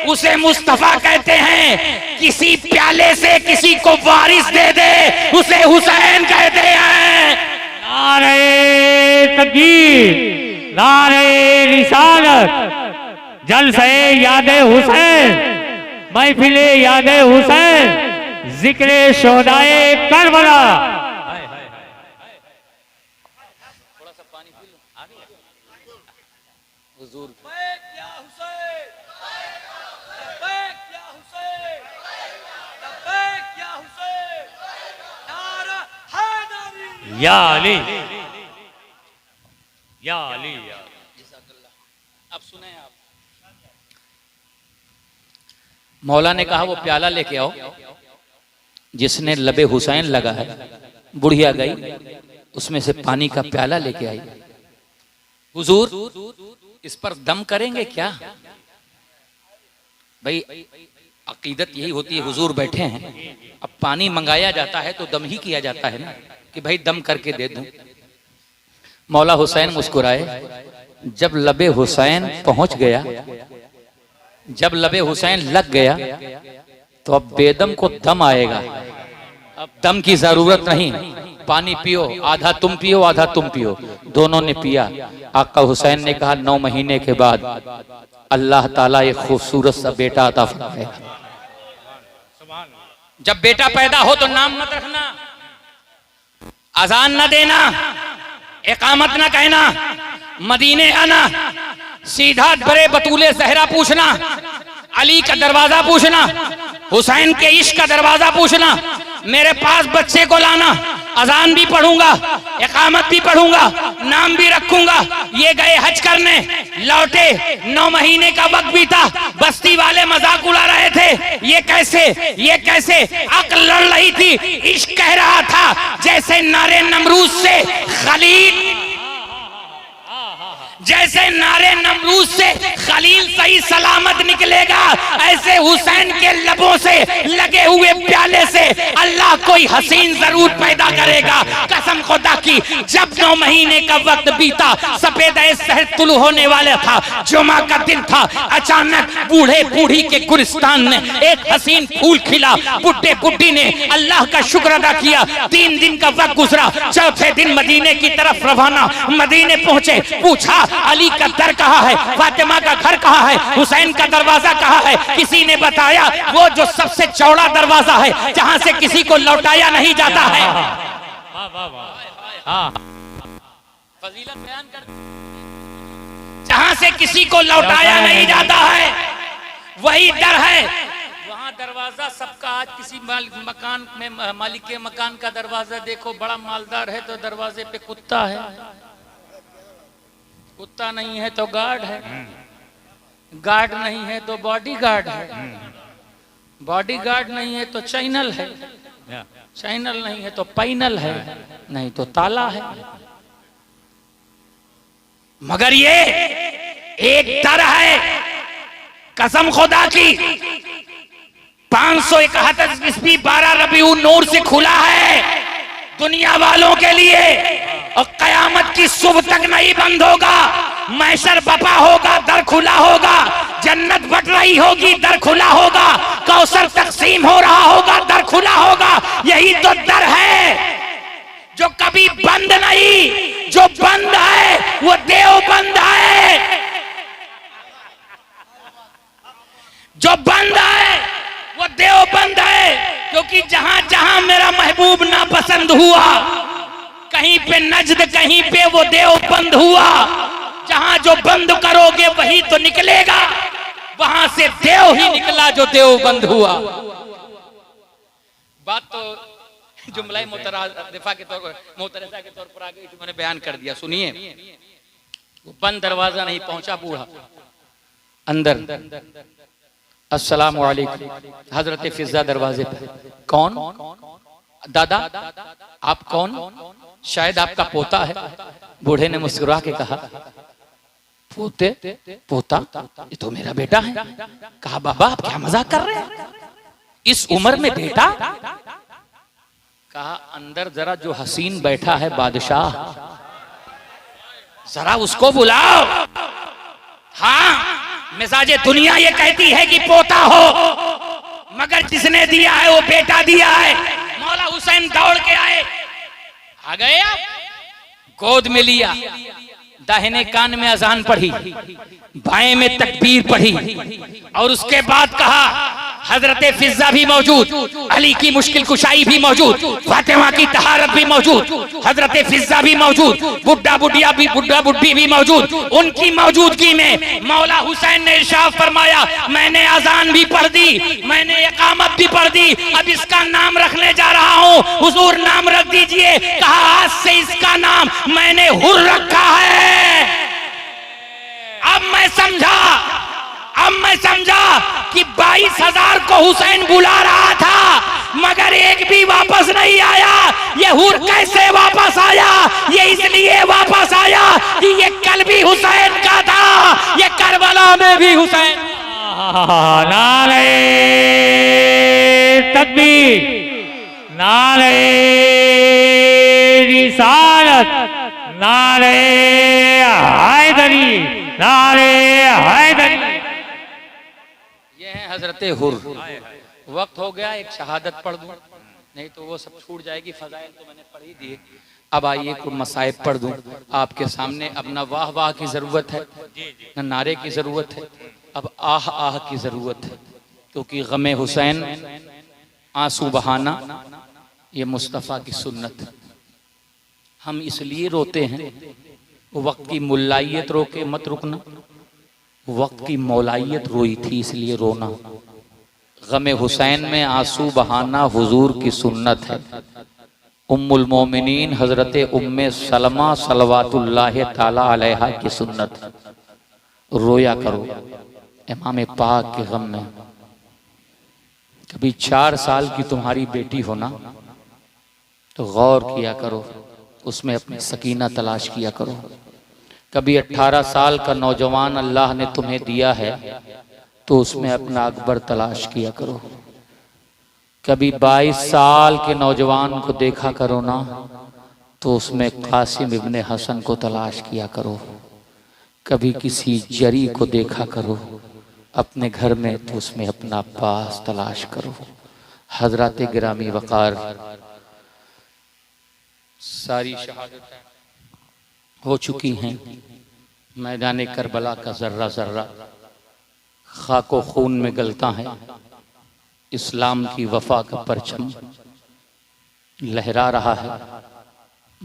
उसे मुस्तफा कहते हैं। किसी प्याले से किसी को वारिस दे दे, उसे हुसैन कहते हैं। नारे तकबीर, नारे रिसालत, जलसे यादे हुसैन, महफिले यादे हुसैन, जिक्रे शोहदाए करबला। थोड़ा सा पानी पी लो, आ गया हुजूर। या अली, या अली। अब सुने आप, मौला ने कहा वो प्याला लेके आओ जिसने लबे हुसैन लगा है। बुढ़िया गई, उसमें से पानी का प्याला लेके आई। हुजूर इस पर दम करेंगे क्या? भाई अकीदत यही होती है, हुजूर बैठे हैं, अब पानी मंगाया जाता है तो दम ही किया जाता है ना, कि भाई दम करके दे दूं। मौला हुसैन मुस्कुराए। जब लबे हुसैन पहुंच गया, जब लबे हुसैन लग गया, तो अब बेदम को दम आएगा। अब दम की जरूरत नहीं, पानी पियो, आधा तुम पियो आधा तुम पियो। दोनों ने पिया। आका हुसैन ने कहा 9 महीने के बाद अल्लाह ताला एक खूबसूरत सा बेटा अता फरमाएगा। जब बेटा पैदा हो तो नाम मत रखना, अजान न देना, इकामत न कहना, मदीने आना, सीधा बड़े बतूले जहरा पूछना, अली का दरवाजा पूछना, हुसैन के इश्क का दरवाजा पूछना, मेरे पास बच्चे को लाना, अजान भी पढ़ूंगा, इकामत भी पढ़ूंगा, नाम भी रखूंगा। ये गए हज करने, लौटे, 9 महीने का वक्त बीता, बस्ती वाले मजाक उड़ा रहे थे, ये कैसे, ये कैसे, अक्ल लड़ रही थी, इश्क कह रहा था जैसे नारे नमरूज से खलील, जैसे नारे नमरूज से खलील सही सलामत निकलेगा, ऐसे हुसैन के लबों से लगे हुए प्याले से अल्लाह कोई हसीन जरूर पैदा करेगा। कसम खुदा की, जब 9 महीने का वक्त बीता, सफेद शहर तुलू होने वाला था, जुमा का दिन था, अचानक बूढ़े बूढ़ी के गुलिस्तान में एक हसीन फूल खिला। बुढ़े बुढ़ी ने अल्लाह का शुक्र अदा किया। 3 दिन का वक्त गुजरा, चौथे दिन मदीने की तरफ रवाना। मदीने पहुंचे, पूछा अली का दर कहाँ है, फातिमा का घर कहाँ है, हुसैन का दरवाजा कहाँ है। किसी ने बताया वो जो सबसे चौड़ा दरवाजा है, जहाँ से किसी को लौटाया नहीं जाता है। फजीलत बयान कर, जहाँ से किसी को लौटाया नहीं जाता है, वही दर है। वहाँ दरवाजा सबका, आज किसी मकान में मालिक के मकान का दरवाजा देखो बड़ा मालदार है तो दरवाजे पे कुत्ता है, कुत्ता नहीं है तो गार्ड है, गार्ड नहीं है तो बॉडी गार्ड है, बॉडी गार्ड नहीं है तो चैनल है, चैनल नहीं है तो पैनल है, नहीं तो ताला है। मगर ये एक दर है, कसम खुदा की, 571 ईस्वी 12 रबीउन नूर से खुला है दुनिया वालों के लिए, और कयामत की सुबह तक नहीं बंद होगा। महशर बपा होगा, दर खुला होगा। जन्नत बट रही होगी, दर खुला होगा। कौसर तकसीम हो रहा होगा, दर खुला होगा। यही तो दर है जो कभी बंद नहीं। जो बंद है वो देवबंद है, जो बंद है वो देवबंद है। क्योंकि जहां जहां मेरा महबूब नापसंद हुआ, कहीं पे नजद, कहीं पे वो देवबंद हुआ। जहां जो बंद करोगे वही तो निकलेगा। वहां से देव ही निकला जो देवबंद हुआ। बात तो जुमला मुतरदिफा के तौर पर, मुतरज़ा के तौर पर आ गई, मैंने बयान कर दिया। सुनिए, वो बंद दरवाजा नहीं पहुंचा बूढ़ा अंदर। अस्सलाम वालेकुम। हजरत फिजा दरवाजे पर, कौन दादा, आप कौन? शायद आपका पोता है। बूढ़े ने मुस्कुरा के कहा, पोते पोता, ये तो मेरा बेटा है। कहा, बाबा आप क्या मजाक कर रहे हैं, इस उम्र में बेटा? कहा, अंदर जरा जो हसीन बैठा है बादशाह, जरा उसको बुलाओ। हाँ, मिजाजे दुनिया ये कहती है कि पोता हो, मगर जिसने दिया है वो बेटा दिया है। मौला हुसैन दौड़ के आए, आ गए आप, गोद में लिया, दाहिने कान में अजान पढ़ी, बाएं में तकबीर पढ़ी, और उसके बाद कहा, हजरत फिजा भी मौजूद, अली की मुश्किल कुशाई भी मौजूद, फातिमा की तहारत भी मौजूद, हजरत फिजा भी मौजूद, बुड्ढा बुढ़िया भी, बुड्ढा बुढ़ी भी मौजूद। उनकी मौजूदगी में मौला हुसैन ने इरशाद फरमाया, मैंने अजान भी पढ़ दी, मैंने इकामत भी पढ़ दी, अब इसका नाम रखने जा रहा हूँ। हुजूर नाम रख दीजिए। कहा, आज से इसका नाम मैंने हुर रखा है। अब मैं समझा कि 22,000 को हुसैन बुला रहा था, मगर एक भी वापस नहीं आया। ये हुर कैसे वापस आया? ये इसलिए वापस आया कि ये कल भी हुसैन का था, ये करबला में भी हुसैन। नारे तकबीर, नारे रिसालत, नारे हैदरी, नारे हैदरी। ये है हजरत हुर। वक्त हो गया, एक शहादत पढ़ दूं, नहीं तो वो सब छूट जाएगी। फजाइल तो मैंने पढ़ ही दिए। अब आइए कुछ मसाइब पढ़ दूं आपके सामने। अब न वाह वाह की जरूरत है, न नारे की जरूरत है, अब आह आह की जरूरत है। क्योंकि गमे हुसैन आंसू बहाना ये मुस्तफ़ा की सुन्नत। हम इसलिए रोते हैं, वक्त की मुल्लायत रोके मत रुकना, वक्त की मौलायत रोई थी इसलिए रोना। गमे हुसैन में आंसू बहाना हुजूर की सुन्नत है। उम्मुल मोमिनीन हजरत उम्मे सलमा सलवातुल्लाह ताला अलैहा की सुन्नत है। रोया करो इमाम पाक के गम में। कभी 4 साल की तुम्हारी बेटी हो ना, तो गौर किया करो, उसमें अपनी सकीना तलाश किया करो। कभी 18 साल का नौजवान अल्लाह ने तुम्हें दिया है, तो उसमें अपना अकबर तलाश किया करो। कभी 22 साल के नौजवान को देखा करो ना, तो उसमें कासिम इब्ने हसन को तलाश किया करो। कभी किसी जरी को देखा करो अपने घर में, तो उसमें अपना अब्बास तलाश करो। हजरत गिरामी वकार, सारी शहादतें हो चुकी हैं। मैदान करबला का जर्रा जर्रा खाको खून में गलता है। इस्लाम की वफा का परचम लहरा रहा है।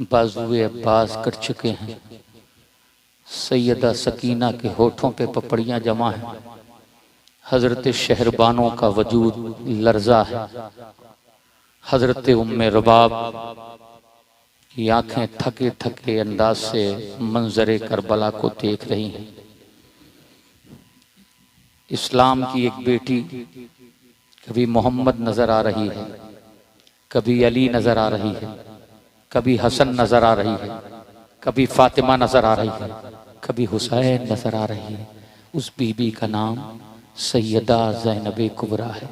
बाजुए अब्बास कट चुके हैं। सैयदा सकीना के होठों पे पपड़ियां जमा हैं। हजरत शहरबानों का वजूद लर्जा है। हजरत उम्मे रबाब की आंखें थके थके अंदाज से मंजरे करबला को देख रही हैं। इस्लाम की एक बेटी कभी मोहम्मद नजर आ रही है, कभी अली नजर आ रही है, कभी हसन नजर आ रही है, कभी फातिमा नजर आ रही है, कभी हुसैन नजर आ रही है। उस बीबी का नाम सैयदा ज़ैनब कुबरा है।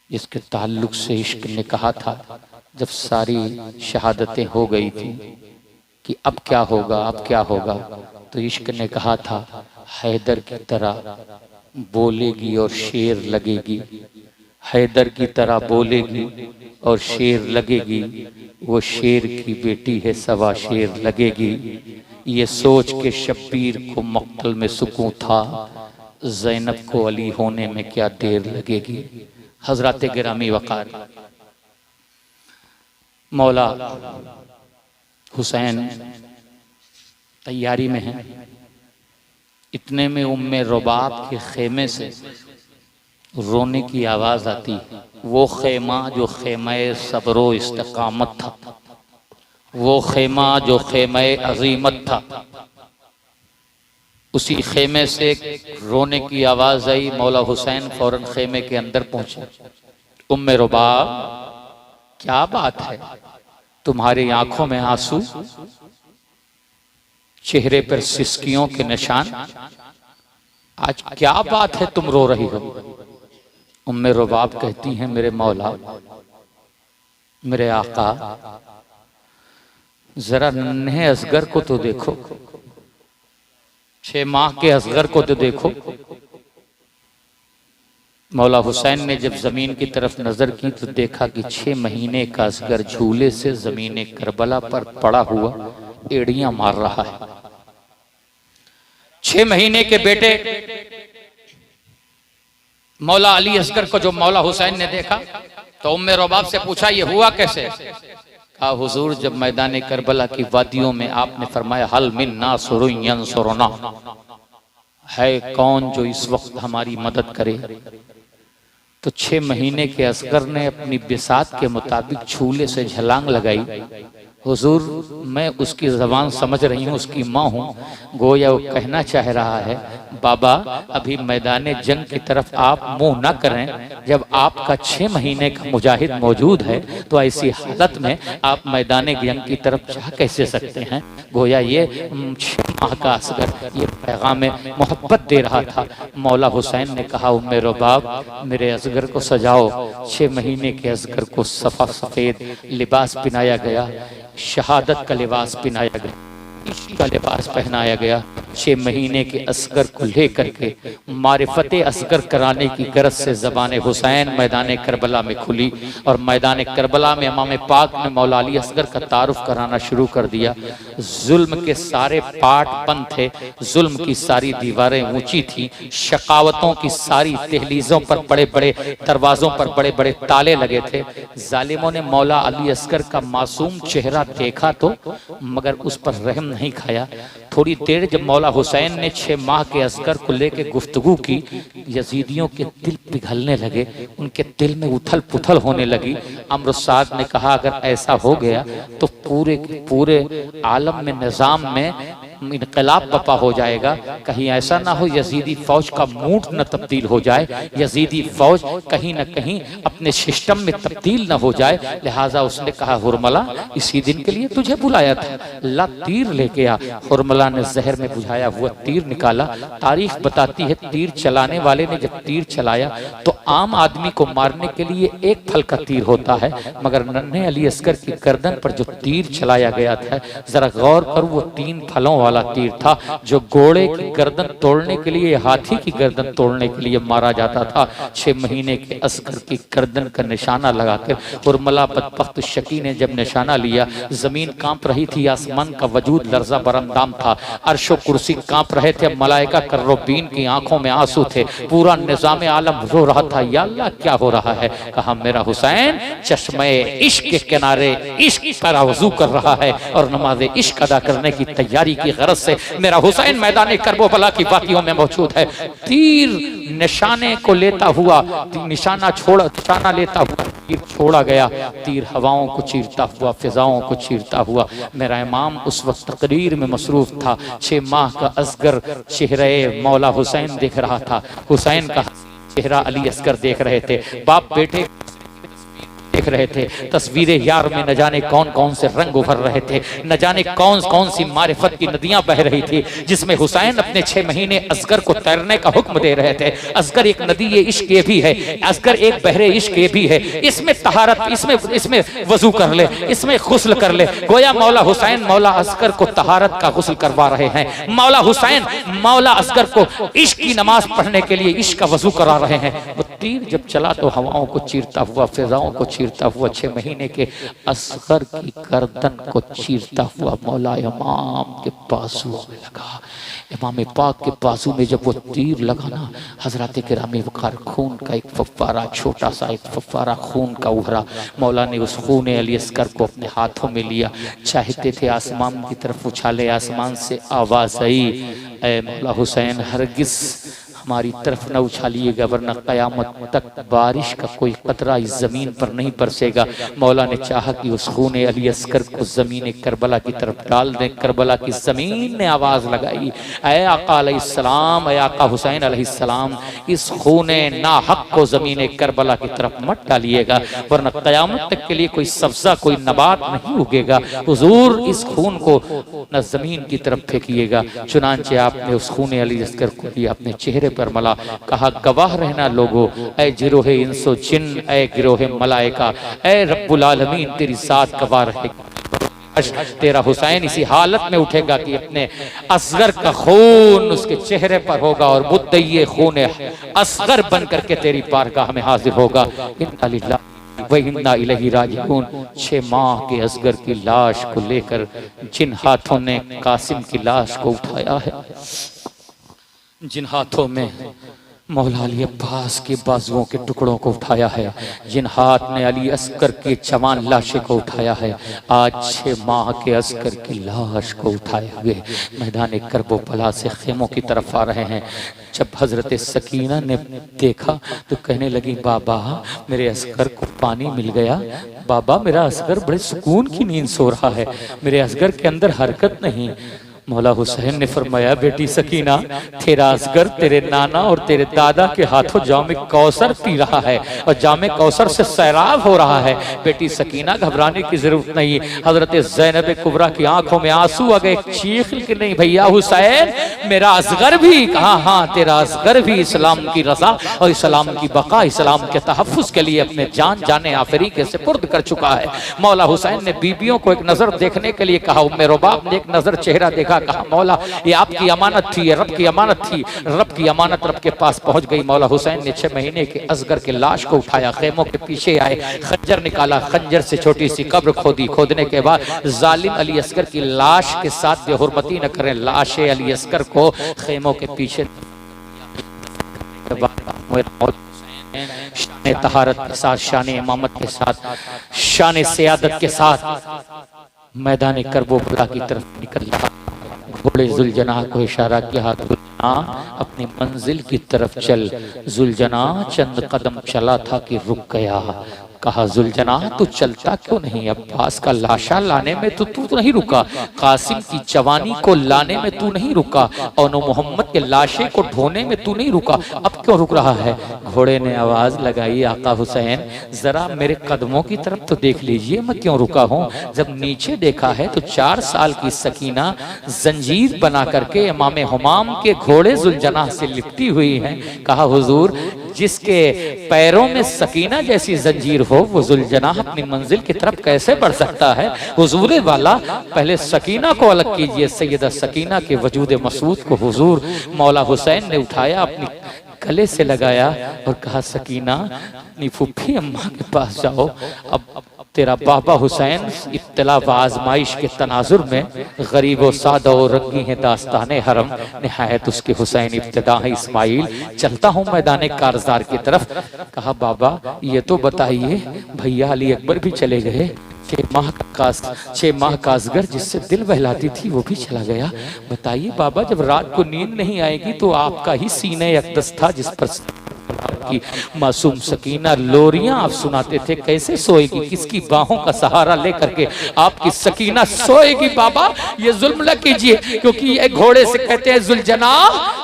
जिसके ताल्लुक से इश्क ने कहा था जब सारी शहादतें हो गई थी कि अब क्या होगा, अब क्या होगा, तो इश्क ने कहा था हैदर की तरह बोलेगी और शेर लगेगी, हैदर की तरह बोलेगी और शेर लगेगी, वो शेर की बेटी है सवा शेर लगेगी। ये सोच के शब्बीर को मक्तल में सुकून था, ज़ैनब को अली होने में क्या देर लगेगी। हजरत गिरामी वक़ार मौला हुसैन तैयारी में है। इतने में उम्मे रुबाब के खेमे से रोने की आवाज आती है। वो खेमा जो खेमे सब्रो इस्तिकामत था, वो खेमा जो खेमे अजीमत था, उसी खेमे से रोने की आवाज आई। मौला हुसैन फौरन खेमे के अंदर पहुंचे। उम्मे रुबाब क्या बात है, तुम्हारी आंखों में आंसू, चेहरे पर सिसकियों के निशान, आज क्या बात है तुम रो रही हो। उम्मे रुबाब कहती हैं मेरे मौला, मेरे आका, जरा नन्हे असगर को तो देखो, 6 माह के असगर को तो देखो। मौला हुसैन ने जब जमीन की तरफ नजर की तो देखा कि 6 महीने का असगर झूले से जमीन करबला पर पड़ा हुआ एड़ियां मार रहा है। 6 महीने के बेटे मौला अली असगर को जो मौला हुसैन ने देखा तो उम्मे रुबाब से पूछा ये हुआ कैसे। कहा हुजूर, जब मैदान करबला की वादियों में आपने फरमाया हल मिन नासुरुन यंसुरुना, है कौन जो इस वक्त हमारी मदद करे, तो 6 महीने के असगर ने अपनी बिसात के मुताबिक झूले से छलांग लगाई। हुजूर, मैं उसकी जबान समझ रही हूँ, उसकी माँ हूँ। गोया वो कहना चाह रहा है बाबा अभी मैदान जंग की तरफ आप मुंह न करें, जब आपका 6 महीने का मुजाहिद मौजूद है तो ऐसी हालत में आप मैदान जंग की तरफ जा कैसे सकते हैं। गोया ये 6 माह का असगर ये पैगाम मोहब्बत दे रहा था। मौला हुसैन ने कहा उम्मे रुबाब, मेरे असगर को सजाओ। 6 महीने के असगर को सफा सफेद लिबास पहनाया गया, शहादत का लिबास पहनाया गया, इश्क का लिबास पहनाया गया। 6 महीने के असगर को लेकर के मारिफते असगर कराने की गरज से ज़बान हुसैन मैदान करबला में खुली और मैदान करबला में इमाम पाक ने मौला अली असगर का तारुफ कराना शुरू कर दिया। जुल्म के सारे पाट बंद थे, जुल्म की सारी दीवारें ऊंची थी, शकावतों की सारी तहलीजों पर बड़े बड़े दरवाजों पर बड़े बड़े ताले लगे थे। जालिमों ने मौला अली असगर का मासूम चेहरा देखा तो मगर उस पर रहम नहीं खाया। थोड़ी देर जब मौला हुसैन ने 6 माह के असगर को लेकर गुफ्तगू की, यजीदियों के दिल पिघलने लगे, उनके दिल में उथल पुथल होने लगी। अमर साद ने कहा अगर ऐसा हो गया तो पूरे आलम में निजाम में इनकलाब बपा हो जाएगा। कहीं ऐसा ना हो यजीदी फौज का मूड न तब्दील हो जाए, यजीदी फौज कहीं न कहीं अपने सिस्टम में तब्दील न हो जाए। लिहाजा उसने कहा हुरमला, इसी दिन के लिए तुझे बुलाया था, ला तीर लेके आ। हुरमला ने जहर में बुझाया हुआ तीर निकाला। तारीख बताती है तीर चलाने वाले ने जब तीर चलाया तो आम आदमी को मारने के लिए 1 फल का तीर होता है, मगर नन्हे अली असगर की गर्दन पर जो तीर चलाया गया था, जरा गौर कर, वो 3 फलों वाला तीर था जो घोड़े की गर्दन तोड़ने के लिए, हाथी की गर्दन तोड़ने के लिए मारा जाता था। 6 महीने के असगर की गर्दन का निशाना लगाकर हुरमला बदबख्त शकी ने जब निशाना लिया, जमीन कांप रही थी, आसमान का वजूद लर्जा बरंदाम था, अर्शो कुर्सी कांप रहे थे, मलाइका कर्रोबीन की आंखों में आंसू थे, पूरा निजाम आलम रो रहा था या अल्लाह क्या हो रहा है। कहा मेरा हुसैन चश्मे इश्क के किनारे इश्क पर वजू कर रहा है और नमाज इश्क अदा करने की तैयारी की गरज से मेरा हुसैन मैदान करबला की वादियों में मौजूद है। तीर निशाने को लेता हुआ, निशाना लेता हुआ तीर छोड़ा गया, तीर हवाओं को चीरता हुआ, फिजाओं को चीरता हुआ। मेरा इमाम उस वक्त तकरीर में मसरूफ था। 6 माह का असगर चेहरे मौला हुसैन देख रहा था, हुसैन का चेहरा अली असगर देख रहे थे। बाप बेटे देख फेंक रहे थे। तस्वीरें यार में न जाने कौन कौन से रंग उभर रहे थे, न जाने कौन कौन सी मारिफत की नदियां बह रही थी, जिसमें हुसैन अपने 6 महीने असगर को तैरने का हुक्म दे रहे थे। असगर एक नदी ये इश्क ये भी है, असगर एक बहरे इश्क ये भी है। इसमें तहारत, इसमें वजू कर ले, इसमें गुस्ल कर ले। गोया मौला हुसैन मौला असगर को तहारत का गुस्ल करवा रहे हैं। मौला हुसैन मौला असगर को इश्क की नमाज पढ़ने के लिए इश्क का वजू करा रहे हैं। वो तीर जब चला तो हवाओं को चीरता हुआ, फिजाओं को चीरता हुआ 6 महीने के असगर की गर्दन को चीरता हुआ मौला इमाम के बाजू में लगा। इमाम पाक के बाजू में जब वो तीर लगा ना, हजरत किरामी वकार खून का एक फव्वारा, छोटा सा एक फव्वारा खून का उभरा। मौला ने उस खून अली असगर को अपने हाथों में लिया, चाहते थे आसमान की तरफ उछाले। आसमान से आवाज आई, ऐ मौला हुसैन हरगिज हमारी तरफ न उछालिएगा, वरना कयामत तक बारिश का कोई कतरा इस जमीन पर नहीं बरसेगा। मौला ने चाहा कि उस खून अली असगर को जमीन करबला की तरफ डाल दें। करबला की जमीन ने आवाज लगाई, ऐ आका अलैहिस्सलाम, ऐ आका हुसैन अलैहिस्सलाम, इस खून नाहक को जमीन करबला की तरफ मत डालिएगा, वरना कयामत तक के लिए कोई सब्जा, कोई नबात नहीं उगेगा। हुजूर इस खून को न जमीन की तरफ फेंकिएगा। चुनांचे आपने उस खून अली असगर को भी अपने चेहरे पर मला, कहा गवाह रहना लोगो, ऐ गिरोहे इंसो जिन, ऐ गिरोहे मलाइका, ऐ रब्बुल आलमीन तेरी जात गवाह रहेगी। तेरा हुसैन इसी हालत में उठेगा कि अपने असगर का खून उसके चेहरे पर होगा और मुद्दई खून असगर बन करके तेरी बारगाह में हाजिर होगा। इन्ना लिल्लाहि व इन्ना इलैहि राजिऊन। 6 माह के असगर की लाश को लेकर जिन हाथों ने कासिम की लाश को उठाया है, जिन हाथों में मौला अली अब्बास के बाजुओं के टुकड़ों को उठाया है, जिन हाथ ने अली असगर के जवान लाशे को उठाया है, आज 6 माह के असगर की लाश को उठाए हुए मैदान करबला से खेमों की तरफ आ रहे हैं। जब हजरत सकीना ने देखा तो कहने लगी, बाबा मेरे असगर को पानी मिल गया, बाबा मेरा असगर बड़े सुकून की नींद सो रहा है, मेरे असगर के अंदर हरकत नहीं। मौला हुसैन ने फरमाया, बेटी सकीना तेरा असगर तेरे नाना और तेरे दादा के हाथों जामे कौसर पी रहा है और जामे कौसर से सैराब हो रहा है। बेटी सकीना घबराने की जरूरत नहीं। हजरत ज़ैनब कुबरा की आंखों में आंसू आ गए, चीख कि नहीं भैया हुसैन मेरा असगर भी। कहा हाँ तेरा असगर भी इस्लाम की रजा और इस्लाम की बका, इस्लाम के तहफ़्फ़ुज़ के लिए अपने जान जाने आफरी के सुपुर्द कर चुका है। मौला हुसैन ने बीबियों को एक नजर देखने के लिए कहा। उम्मे रुबाब ने एक नजर चेहरा देखा, कहा मौला ये आपकी अमानत थी, ये रब की अमानत थी, रब की अमानत रब के पास पहुंच गई। मौला हुसैन ने 6 महीने के असगर के लाश को उठाया, खेमों के पीछे आए, खंजर निकाला, खंजर से छोटी सी कब्र खोदी। खोदने के बाद जालिम अली असगर की लाश के साथ बेहुरमती न करें, लाश अली असगर को खेमों के पीछे शान तहारत के साथ, शान इमामत के साथ, शान सियादत के साथ मैदान करबला की तरफ निकल रहा। घोड़े जुलजना को इशारा किया, जुलजना अपनी मंजिल की तरफ चल। जुलजना चंद कदम चला था कि रुक गया। कहा जुलजना तू चलता क्यों नहीं? अब्बास का लाशा लाने में तो तू नहीं रुका, कासिम की जवानी को लाने में तू नहीं रुका, और मोहम्मद के लाशे को ढोने में तू नहीं रुका, अब क्यों रुक रहा है? घोड़े ने आवाज लगाई, आका हुसैन जरा मेरे कदमों की तरफ तो देख लीजिए, मैं क्यों रुका हूँ? जब नीचे देखा है तो 4 साल की सकीना जंजीर बना करके इमाम हुमाम के घोड़े जुलजना से लिपटी हुई है। कहा हुजूर जिसके पैरों में सकीना जैसी जंजीर हो वो जुलजना अपनी मंजिल की तरफ कैसे बढ़ सकता है? हुजूर वाला पहले सकीना को अलग कीजिए। सैयदा सकीना के वजूद मसूद को हुजूर मौला हुसैन ने उठाया, अपनी गले से लगाया और कहा सकीना अपनी फूफी अम्मा के पास जाओ। अब तेरा बाबा हुसैन इब्तिला व आजमाइश के तनाजुर में गरीब व सादा और रंगी है दास्ताने हरम, निहायत उसके हुसैन इब्तिदा है इस्माइल। चलता हूँ मैदान कारजार की तरफ। कहा बाबा ये तो बताइए, भैया अली अकबर भी चले गए, 6 माह का असगर जिससे दिल बहलाती थी वो भी चला गया। बताइए बाबा जब रात को नींद नहीं आएगी तो आपका ही सीने अक़दस था जिस पर की मासूम सकीना लोरियां आप सुनाते थे, कैसे सोएगी? किसकी बाहों का सहारा लेकर के आपकी सकीना सोएगी? बाबा ये जुल्म न कीजिए, क्योंकि ये घोड़े से कहते हैं जुलजना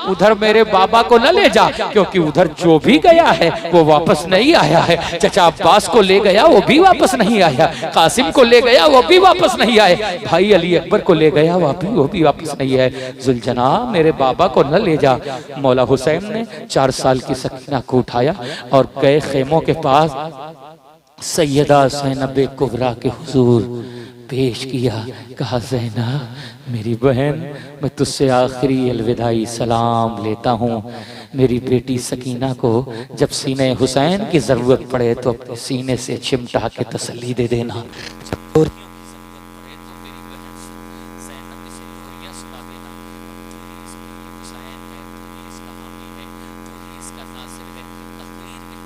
उधर मेरे बाबा को न ले जा, क्योंकि उधर जो भी गया है वो वापस नहीं आया है। चचा अब्बास को ले गया, वो भी वापस नहीं आया। कासिम को ले गया, वो भी वापस नहीं आए। भाई अली अकबर को ले गया, वो भी वापस नहीं आए। जुलजना मेरे बाबा को न ले जा। मौला हुसैन ने 4 साल की सकीना को उठाया और गए खेमों के पास, सैयदा ज़ैनब कुबरा के हुजूर पेश किया। कहा ज़ैनब मेरी बहन, मैं तुझसे आखिरी अलविदाई सलाम लेता हूँ। मेरी बेटी सकीना को जब सीने हुसैन की जरूरत पड़े तो अपने सीने से चिमटा के तसल्ली दे देना।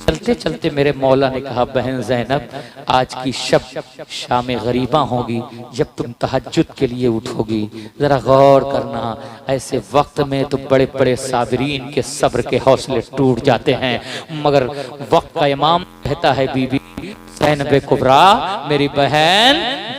चलते चलते मेरे मौला ने कहा, बहन ज़ैनब आज की शब शाम गरीबा होगी, जब तुम तहज्जुद के लिए उठोगी, जरा गौर करना। ऐसे वक्त में तो बड़े बड़े साबिरीन के सब्र के हौसले टूट जाते हैं, मगर वक्त का इमाम कहता है, बीबी ज़ैनब कुबरा मेरी बहन,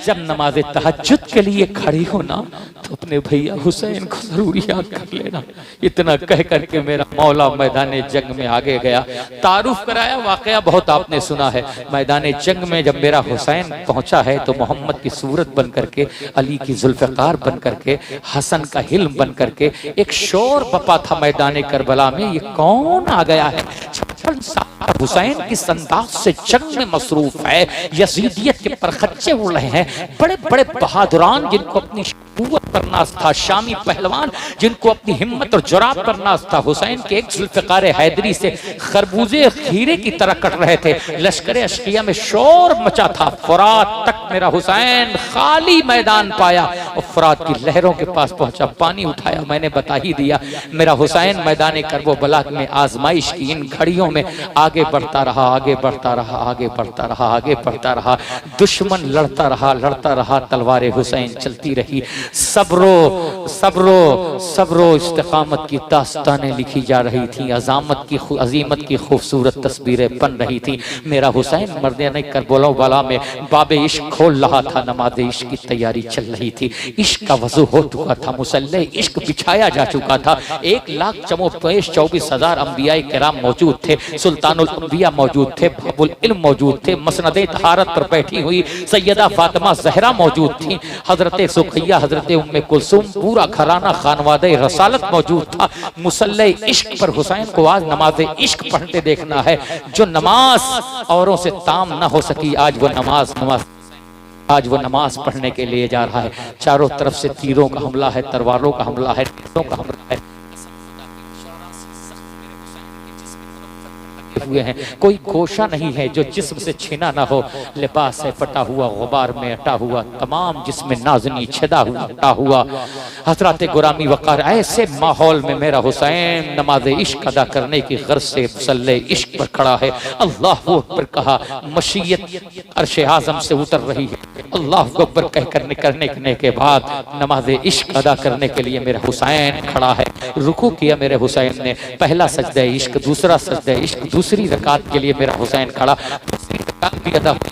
जब नमाज तहज्जुद के लिए खड़ी हो ना तो अपने भैया हुसैन को जरूर याद कर लेना। इतना कह करके मेरा मौला मैदान जंग में आगे गया। तारुफ कराया, वाकया बहुत आपने सुना है। मैदान जंग में जब मेरा हुसैन पहुंचा है तो मोहम्मद की सूरत बन करके, अली की जुल्फ़िकार बन करके, हसन का हिल्म बन करके एक शोर बपा था मैदान करबला में। ये कौन आ गया है? 56 साल हुसैन की संदास से जंग में मसरूफ है, यजीदियत के परखच्चे उड़ रहे हैं। बड़े बड़े बहादुरान जिनको अपनी कुव्वत पर नाज था, शामी पहलवान जिनको अपनी हिम्मत और जुरात पर नाज था, हुसैन के एक जुल्फ़िकार हैदरी से खरबूजे खीरे की तरह कट रहे थे। लश्कर अश्किया में शोर मचा था। फुरात तक मेरा हुसैन खाली मैदान पाया और फुरात की लहरों के पास पहुंचा, पानी उठाया। मैंने बता ही दिया, मेरा हुसैन मैदान करबला में आजमाइश की इन घड़ियों में आगे बढ़ता रहा, आगे बढ़ता रहा, आगे बढ़ता रहा, आगे बढ़ता रहा। दुश्मन लड़ता रहा, तलवार हुसैन चलती रही। सब्रो सब्रो सब्रो इस्तिकामत की दास्तानें लिखी जा रही थी, अजीमत की खूबसूरत तस्वीरें बन रही थी। मेरा हुसैन मैदान करबला में बाबे इश्क खोल रहा था, नमाज इश्क की तैयारी चल रही थी। इश्क का वज़ू हो चुका था, मुसल्ले इश्क बिछाया जा चुका था। 1,24,000 अंबियाए किराम मौजूद थे, सुल्तानुल अंबिया मौजूद थे, बाबुल इल्म मौजूद थे, मसनदे तहारत पर बैठी हुई सैयदा फातिमा ज़हरा मौजूद थी, हजरत सुखैया, हजरत उम्मे कुलसूम, पूरा घराना खानवादे रसालत मौजूद था। मुसल्ले इश्क पर हुसैन को आज नमाज इश्क पढ़ते देखना है। जो नमाज औरों से ताम न हो सकी, आज वो नमाज पढ़ने के लिए जा रहा है। चारों तरफ से तीरों का हमला है, तलवारों का हमला है, का हमला है हुए हैं। कोई गोशा नहीं है जो जिस्म से छीना ना हो। लिबास है फटा हुआ, गुबार में अटा हुआ, तमाम जिस्म नाज़नी छिदा हुआ, अटा हुआ। हज़रत गुरामी वक़ार ऐसे माहौल में मेरा हुसैन नमाज इश्क अदा करने की गर्ज से मुसल्ले इश्क पर खड़ा है। अल्लाह अकबर कहा, मशीयत अर्श आज़म से उतर रही है। अल्लाह अकबर कह करने के बाद नमाज इश्क अदा करने के लिए मेरा हुसैन खड़ा है। रुकू किया मेरे हुसैन ने, पहला सजदा इश्क, दूसरा सजदा इश्क, दूसरी रकात के लिए मेरा हुसैन खड़ा।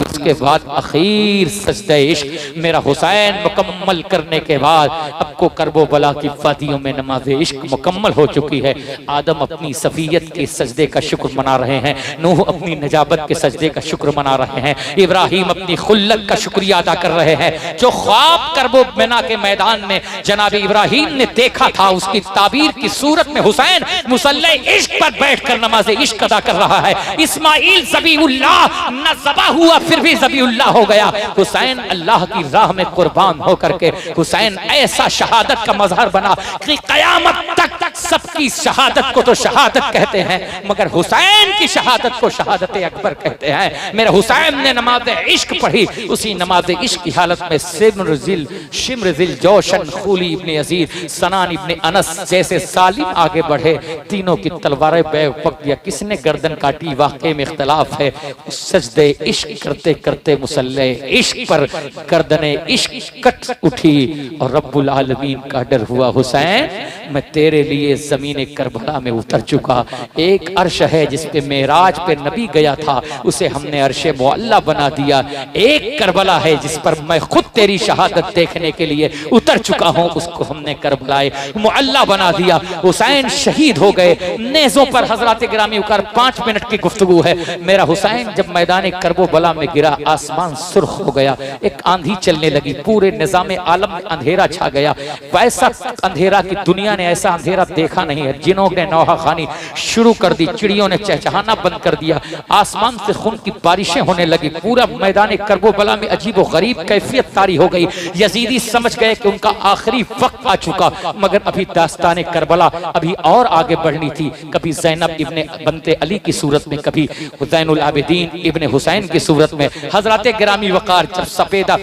उसके बाद आखिर सजदा इश्क मेरा हुसैन मुकम्मल करने के बाद आपको करबला की वादियों में नमाज इश्क मुकम्मल हो चुकी है। आदम अपनी सफियत के सजदे का शुक्र मना रहे हैं, नूह अपनी नजाबत के सजदे का शुक्र मना रहे हैं, इब्राहिम अपनी खुल्लत का शुक्रिया अदा कर रहे हैं। जो ख्वाब करबला के मैदान में जनाब इब्राहिम ने देखा था, उसकी ताबीर की सूरत में हुसैन मुसल्ले इश्क पर बैठकर नमाज इश्क अदा कर रहा है। इस्माइल ज़बीहुल्लाह न ज़बा हुआ फिर भी ज़बीहुल्लाह हो गया। हुसैन अल्लाह की राह में कुर्बान होकर के हुसैन ऐसा शहादत का मज़हर बना कि क़यामत तक सबकी शहादत को तो शहादत कहते हैं, मगर हुसैन की शहादत को शहादत अकबर कहते हैं। मेरे हुसैन ने नमाज इश्क पढ़ी। उसी नमाज इश्क की हालत में शिम्रजिल जोशन, खूली इब्ने यजीद, सनान इब्ने अनस जैसे सालिम आगे बढ़े। तीनों की तलवारें बैक दिया, किसने गर्दन काटी वाक़े में इख्तलाफ है। सजदे इश्क करते करते मुसल्ले इश्क पर गर्दने इश्क कट उठी और रब्बुल आलमीन का डर हुआ, हुसैन मैं तेरे लिए ज़मीन करबला में उतर चुका। एक अर्श है जिस पे मेराज पे नबी गया था, उसे हमने अर्शे मुअल्ला बना दिया। एक करबला है जिस पर मैं खुद तेरी शहादत देखने के लिए उतर चुका हूँ, उसको हमने करबलाए मुअल्ला बना दिया। हुसैन शहीद हो गए नेज़ों पर। हजरत गिरामी उकर 5 मिनट की गुफ्तगू है। मेरा हुसैन जब मैदान करबला में गिरा, आसमान सुर्ख हो गया, एक आंधी चलने लगी, पूरे निजाम आलम में अंधेरा छा गया। वैसा अंधेरा की दुनिया ने ऐसा अंधेरा देखा नहीं है। जिनों ने नौहा खानी शुरू कर दी, चिड़ियों ने चहचहाना बंद कर दिया, आसमान से खून की बारिशें होने लगी। पूरा मैदान करबला में अजीब व गरीब कैफियत तारी हो गई। यजीदी समझ गए कि उनका आखिरी वक्त आ चुका, मगर अभी दास्तान करबला अभी और आगे बढ़नी थी। कभी ज़ैनब इब्ने बनते अली की सूरत में, कभी ज़ैनुल आबिदीन इब्ने हुसैन की सूरत में। हजरत गिरामी वकार जब सफेदा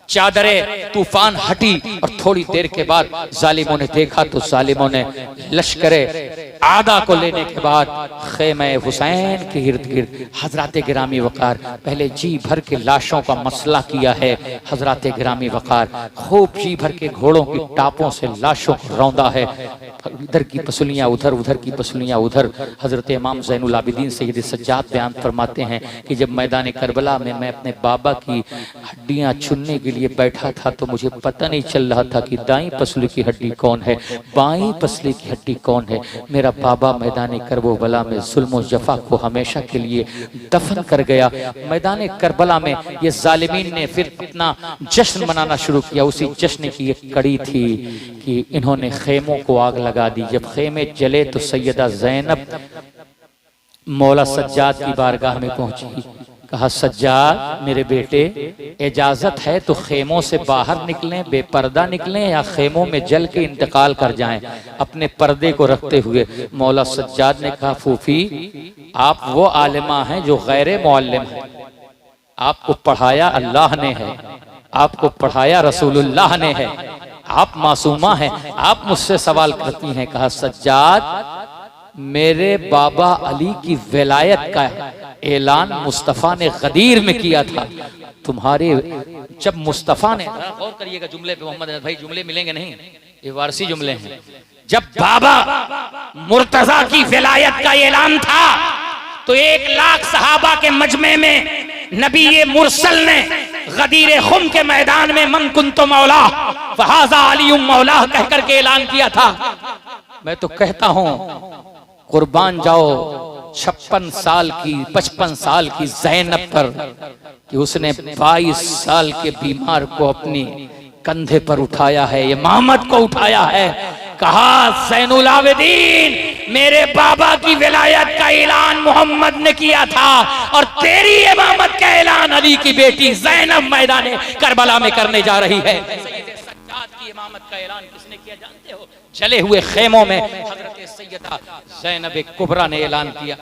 चादरे तूफान हटी और थोड़ी देर के बाद जालिमों ने देखा तो जालिमों ने लश्करे आदा को लेने के बाद खेमे हुसैन के इर्द गिर्द हजरत गिरामी वकार पहले जी भर के लाशों का मसला किया है। हजरत गिरामी वकार खूब जी भर के घोड़ों की टापों से लाशों को रौंदा है। इधर की पसलियां उधर, उधर की पसलियां उधर। हजरत इमाम ज़ैनुल आबिदीन सैयद सज्जाद बयान फरमाते हैं कि जब मैदान करबला में मैं अपने बाबा की हड्डियां चुनने के लिए बैठा था तो मुझे पता नहीं चल रहा था कि दाईं पसली की हड्डी कौन है, बाईं पसली की हड्डी कौन है। मेरा बाबा मैदान करबला में जुल्म व जफा को हमेशा के लिए दफन कर गया। मैदान करबला में ये जालिमीन ने फिर अपना जश्न मनाना शुरू किया। उसी जश्न की एक कड़ी थी कि इन्होंने खेमों को आग लगा दी। जब खेमे जले तो सैयदा ज़ैनब मौला सज्जाद की बारगाह में पहुंची। कहा, सज्जाद मेरे बेटे, इजाजत है तो खेमों से बाहर निकलें, बेपर्दा निकलें या खेमों में जल के इंतकाल कर जाएं। अपने पर्दे को रखते हुए मौला सज्जाद ने कहा, फूफी आप वो आलिमा हैं जो गैर मुअल्लिम है। आपको पढ़ाया अल्लाह ने है, आपको पढ़ाया रसूलुल्लाह ने है, आप मासूमा हैं, आप मुझसे सवाल करती हैं। कहा, सज्जाद मेरे बाबा अली की विलायत का ऐलान मुस्तफ़ा ने गदीर में किया था। तुम्हारे जब मुस्तफ़ा ने, गौर करिएगा जुमले पे मोहम्मद भाई, जुमले मिलेंगे नहीं, ये वारसी जुमले हैं। जब बाबा मुर्तजा की विलायत का ऐलान था तो 1 लाख सहाबा के मजमे में नबी ये मुरसल ने गदीर खुम के मैदान में मन कुंतो मौला फहाजा अली मौला कह करके ऐलान किया था। मैं तो कहता हूं कुर्बान जाओ 56 साल की 55 साल की ज़ैनब पर कि उसने 22 साल के बीमार को अपनी कंधे पर उठाया है, इमामत को उठाया है। कहा, ज़ैनुल आबिदीन मेरे बाबा की विलायत का ऐलान मोहम्मद ने किया था और तेरी इमामत का ऐलान अली की बेटी ज़ैनब मैदान करबला में करने जा रही है। सज्जाद की इमामत का ऐलान किसने किया जानते हो? जले हुए खेमों में हजरत सैयदा ज़ैनब कुबरा ने ऐलान किया।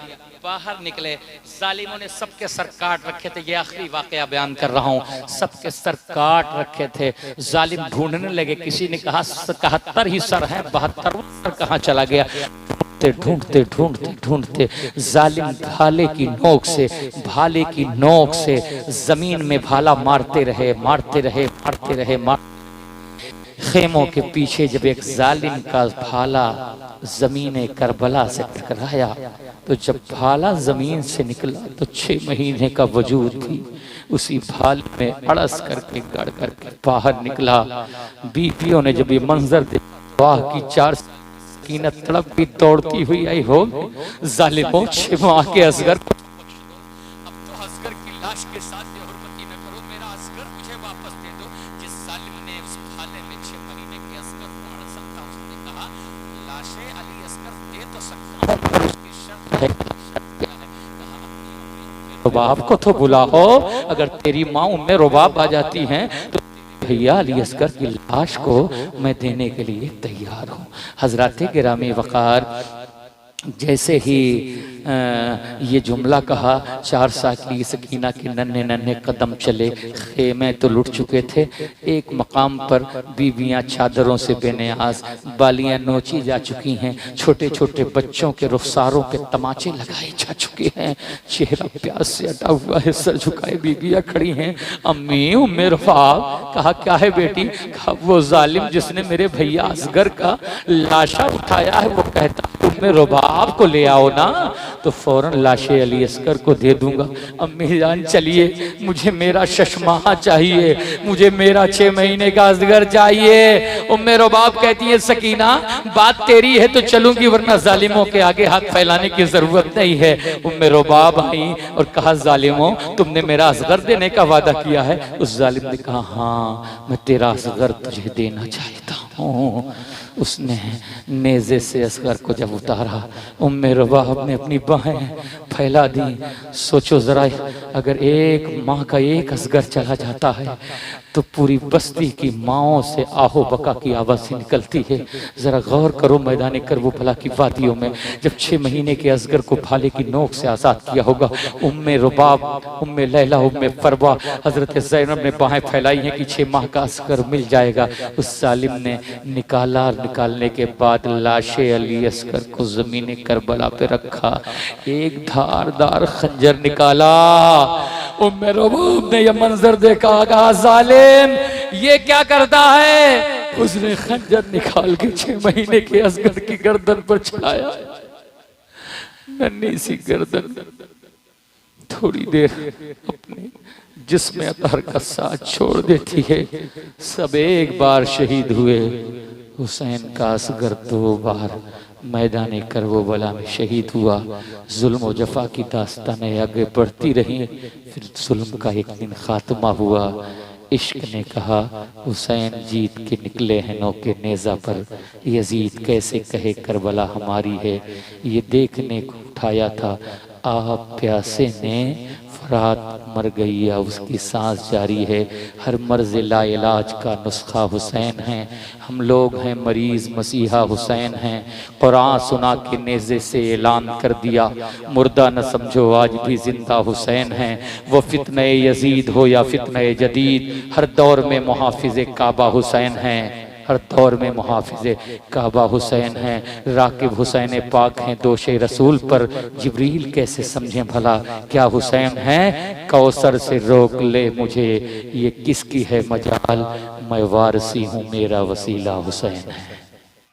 बाहर निकले, जालिमों ने सबके सर काट रखे थे। ये आखिरी वाकया बयान कर रहा हूँ। सबके सर काट रखे थे। जालिम ढूंढने लगे, किसी ने कहा 71 ही सर हैं, 72 सर कहाँ चला गया। ढूंढते ढूंढते ढूंढते जालिम भाले की नोक से जमीन में भाला मारते रहे, मारते रहे, मारते रहे, खेमों के पीछे जब एक जालिम का भाला जमीन करबला से टकराया तो जब भाला जमीन से निकला तो 6 महीने का वजूद भी उसी भाले में अड़स करके गड़ करके बाहर निकला। बीपियों ने जब ये मंजर देखा, वाह की 4 कीनत तड़प की दौड़ती हुई आई हो। जालिमों 6 माह के असगर, अब तो असगर की लाश के साथ हुर्मती न करो, मेरा असगर मुझे वापस दे दो। जिस जालिम ने उस भाले में 6 महीने के असगर को अड़ सकता, उसने कहा लाशे अली असगर दे तो सकता हूं पर उसकी शर्त है। रुबाब को तो बुलाओ, अगर तेरी माँ उम्मे रुबाब आ जाती हैं तो भैया अली असगर की लाश को मैं देने के लिए तैयार हूँ। हजरत गिरामी वकार जैसे ही ये जुमला कहा। 4 साल की सकीना के नन्हे नन्हे कदम चले, खेमे तो लुट चुके थे। एक मकाम पर बीवियां चादरों से बेनियाज, बालियां नोची जा चुकी हैं, छोटे छोटे बच्चों के रुखसारों पे तमाचे लगाए जा चुके हैं, चेहरा प्यास से अटा हुआ है, सर झुकाए बीवियां खड़ी हैं। अम्मी उम्मे रफाक, कहा क्या है बेटी? कहा वो जालिम जिसने मेरे भैया असगर का लाशा उठाया है वो कहता उम्मे रुबाब को ले आओ ना, तो फौरन लाशे अली असगर को दे दूंगा। अम्मी जान चलिए, मुझे मेरा शशमाहा चाहिए, मुझे मेरा 6 महीने का असगर चाहिए। उम्मे रुबाब कहती है सकीना बात तेरी है तो चलूंगी, वरना जालिमों के आगे हाथ फैलाने की जरूरत नहीं है। उम्मे रुबाब आई और कहा जालिमों तुमने मेरा असगर देने का वादा किया है? उस जालिम ने कहा हाँ मैं तेरा असगर तुझे देना चाहता हूँ। उसने नेज़े से असगर को जब उतारा, उम्मे रुबाब ने अपनी बाहें फैला दी। सोचो जरा, अगर एक माँ का एक असगर चला जाता है तो पूरी बस्ती की माओं से आहो बका की आवाज़ निकलती है। जरा गौर करो मैदान करबला की वादियों में जब 6 महीने के असगर को भाले की नोक से आज़ाद किया होगा, उम्मे रुबाब, उम्मे लैला, उम्मे फरवा, हजरत ज़ैनब ने बाहें फैलाई हैं कि 6 माह का असगर मिल जाएगा। उस जालिम ने निकाला, निकालने के बाद लाशे अली असगर को ज़मीन करबला पे रखा, एक धारदार खंजर निकाला। उम्मे रुबाब ने यह मंजर देखा, कहा जालिम ये क्या करता है? उसने खंजर निकाल के 6 महीने के असगर की गर्दन पर चढ़ाया। नन्ही सी गर्दन थोड़ी देर अपने जिस्म अतहर का साथ छोड़ देती है। सब एक बार शहीद हुए। हुसैन का असगर 2 बार मैदान करबला में शहीद हुआ। जुल्म और जफा की दास्तानें आगे बढ़ती रहीं, फिर जुल्म का एक दिन खात्मा हुआ। इश्क ने कहा हुसैन जीत के निकले हैं नौके नेज़ा पर, यजीद कैसे कहे करबला हमारी है। ये देखने को उठाया था आप प्यासे ने, फरात मर गई या उसकी सांस जारी है। हर मर्ज ला इलाज का नुस्खा हुसैन है। हम लोग हैं मरीज, मसीहा हुसैन हैं। कुरान सुना के नेज़े से ऐलान कर दिया, मुर्दा न समझो आज भी जिंदा हुसैन हैं। वो फितने यजीद हो या फितने जदीद, हर दौर में मुहाफिज़े काबा हुसैन हैं। हर दौर में मुहाफिज़े काबा हुसैन हैं। राकिब हुसैन पाक हैं दोषे रसूल पर, जिब्रील कैसे समझें भला क्या हुसैन हैं। कौसर से रोक ले मुझे ये किसकी है मजाल, मैं वारसी हूँ मेरा वसीला हुसैन है।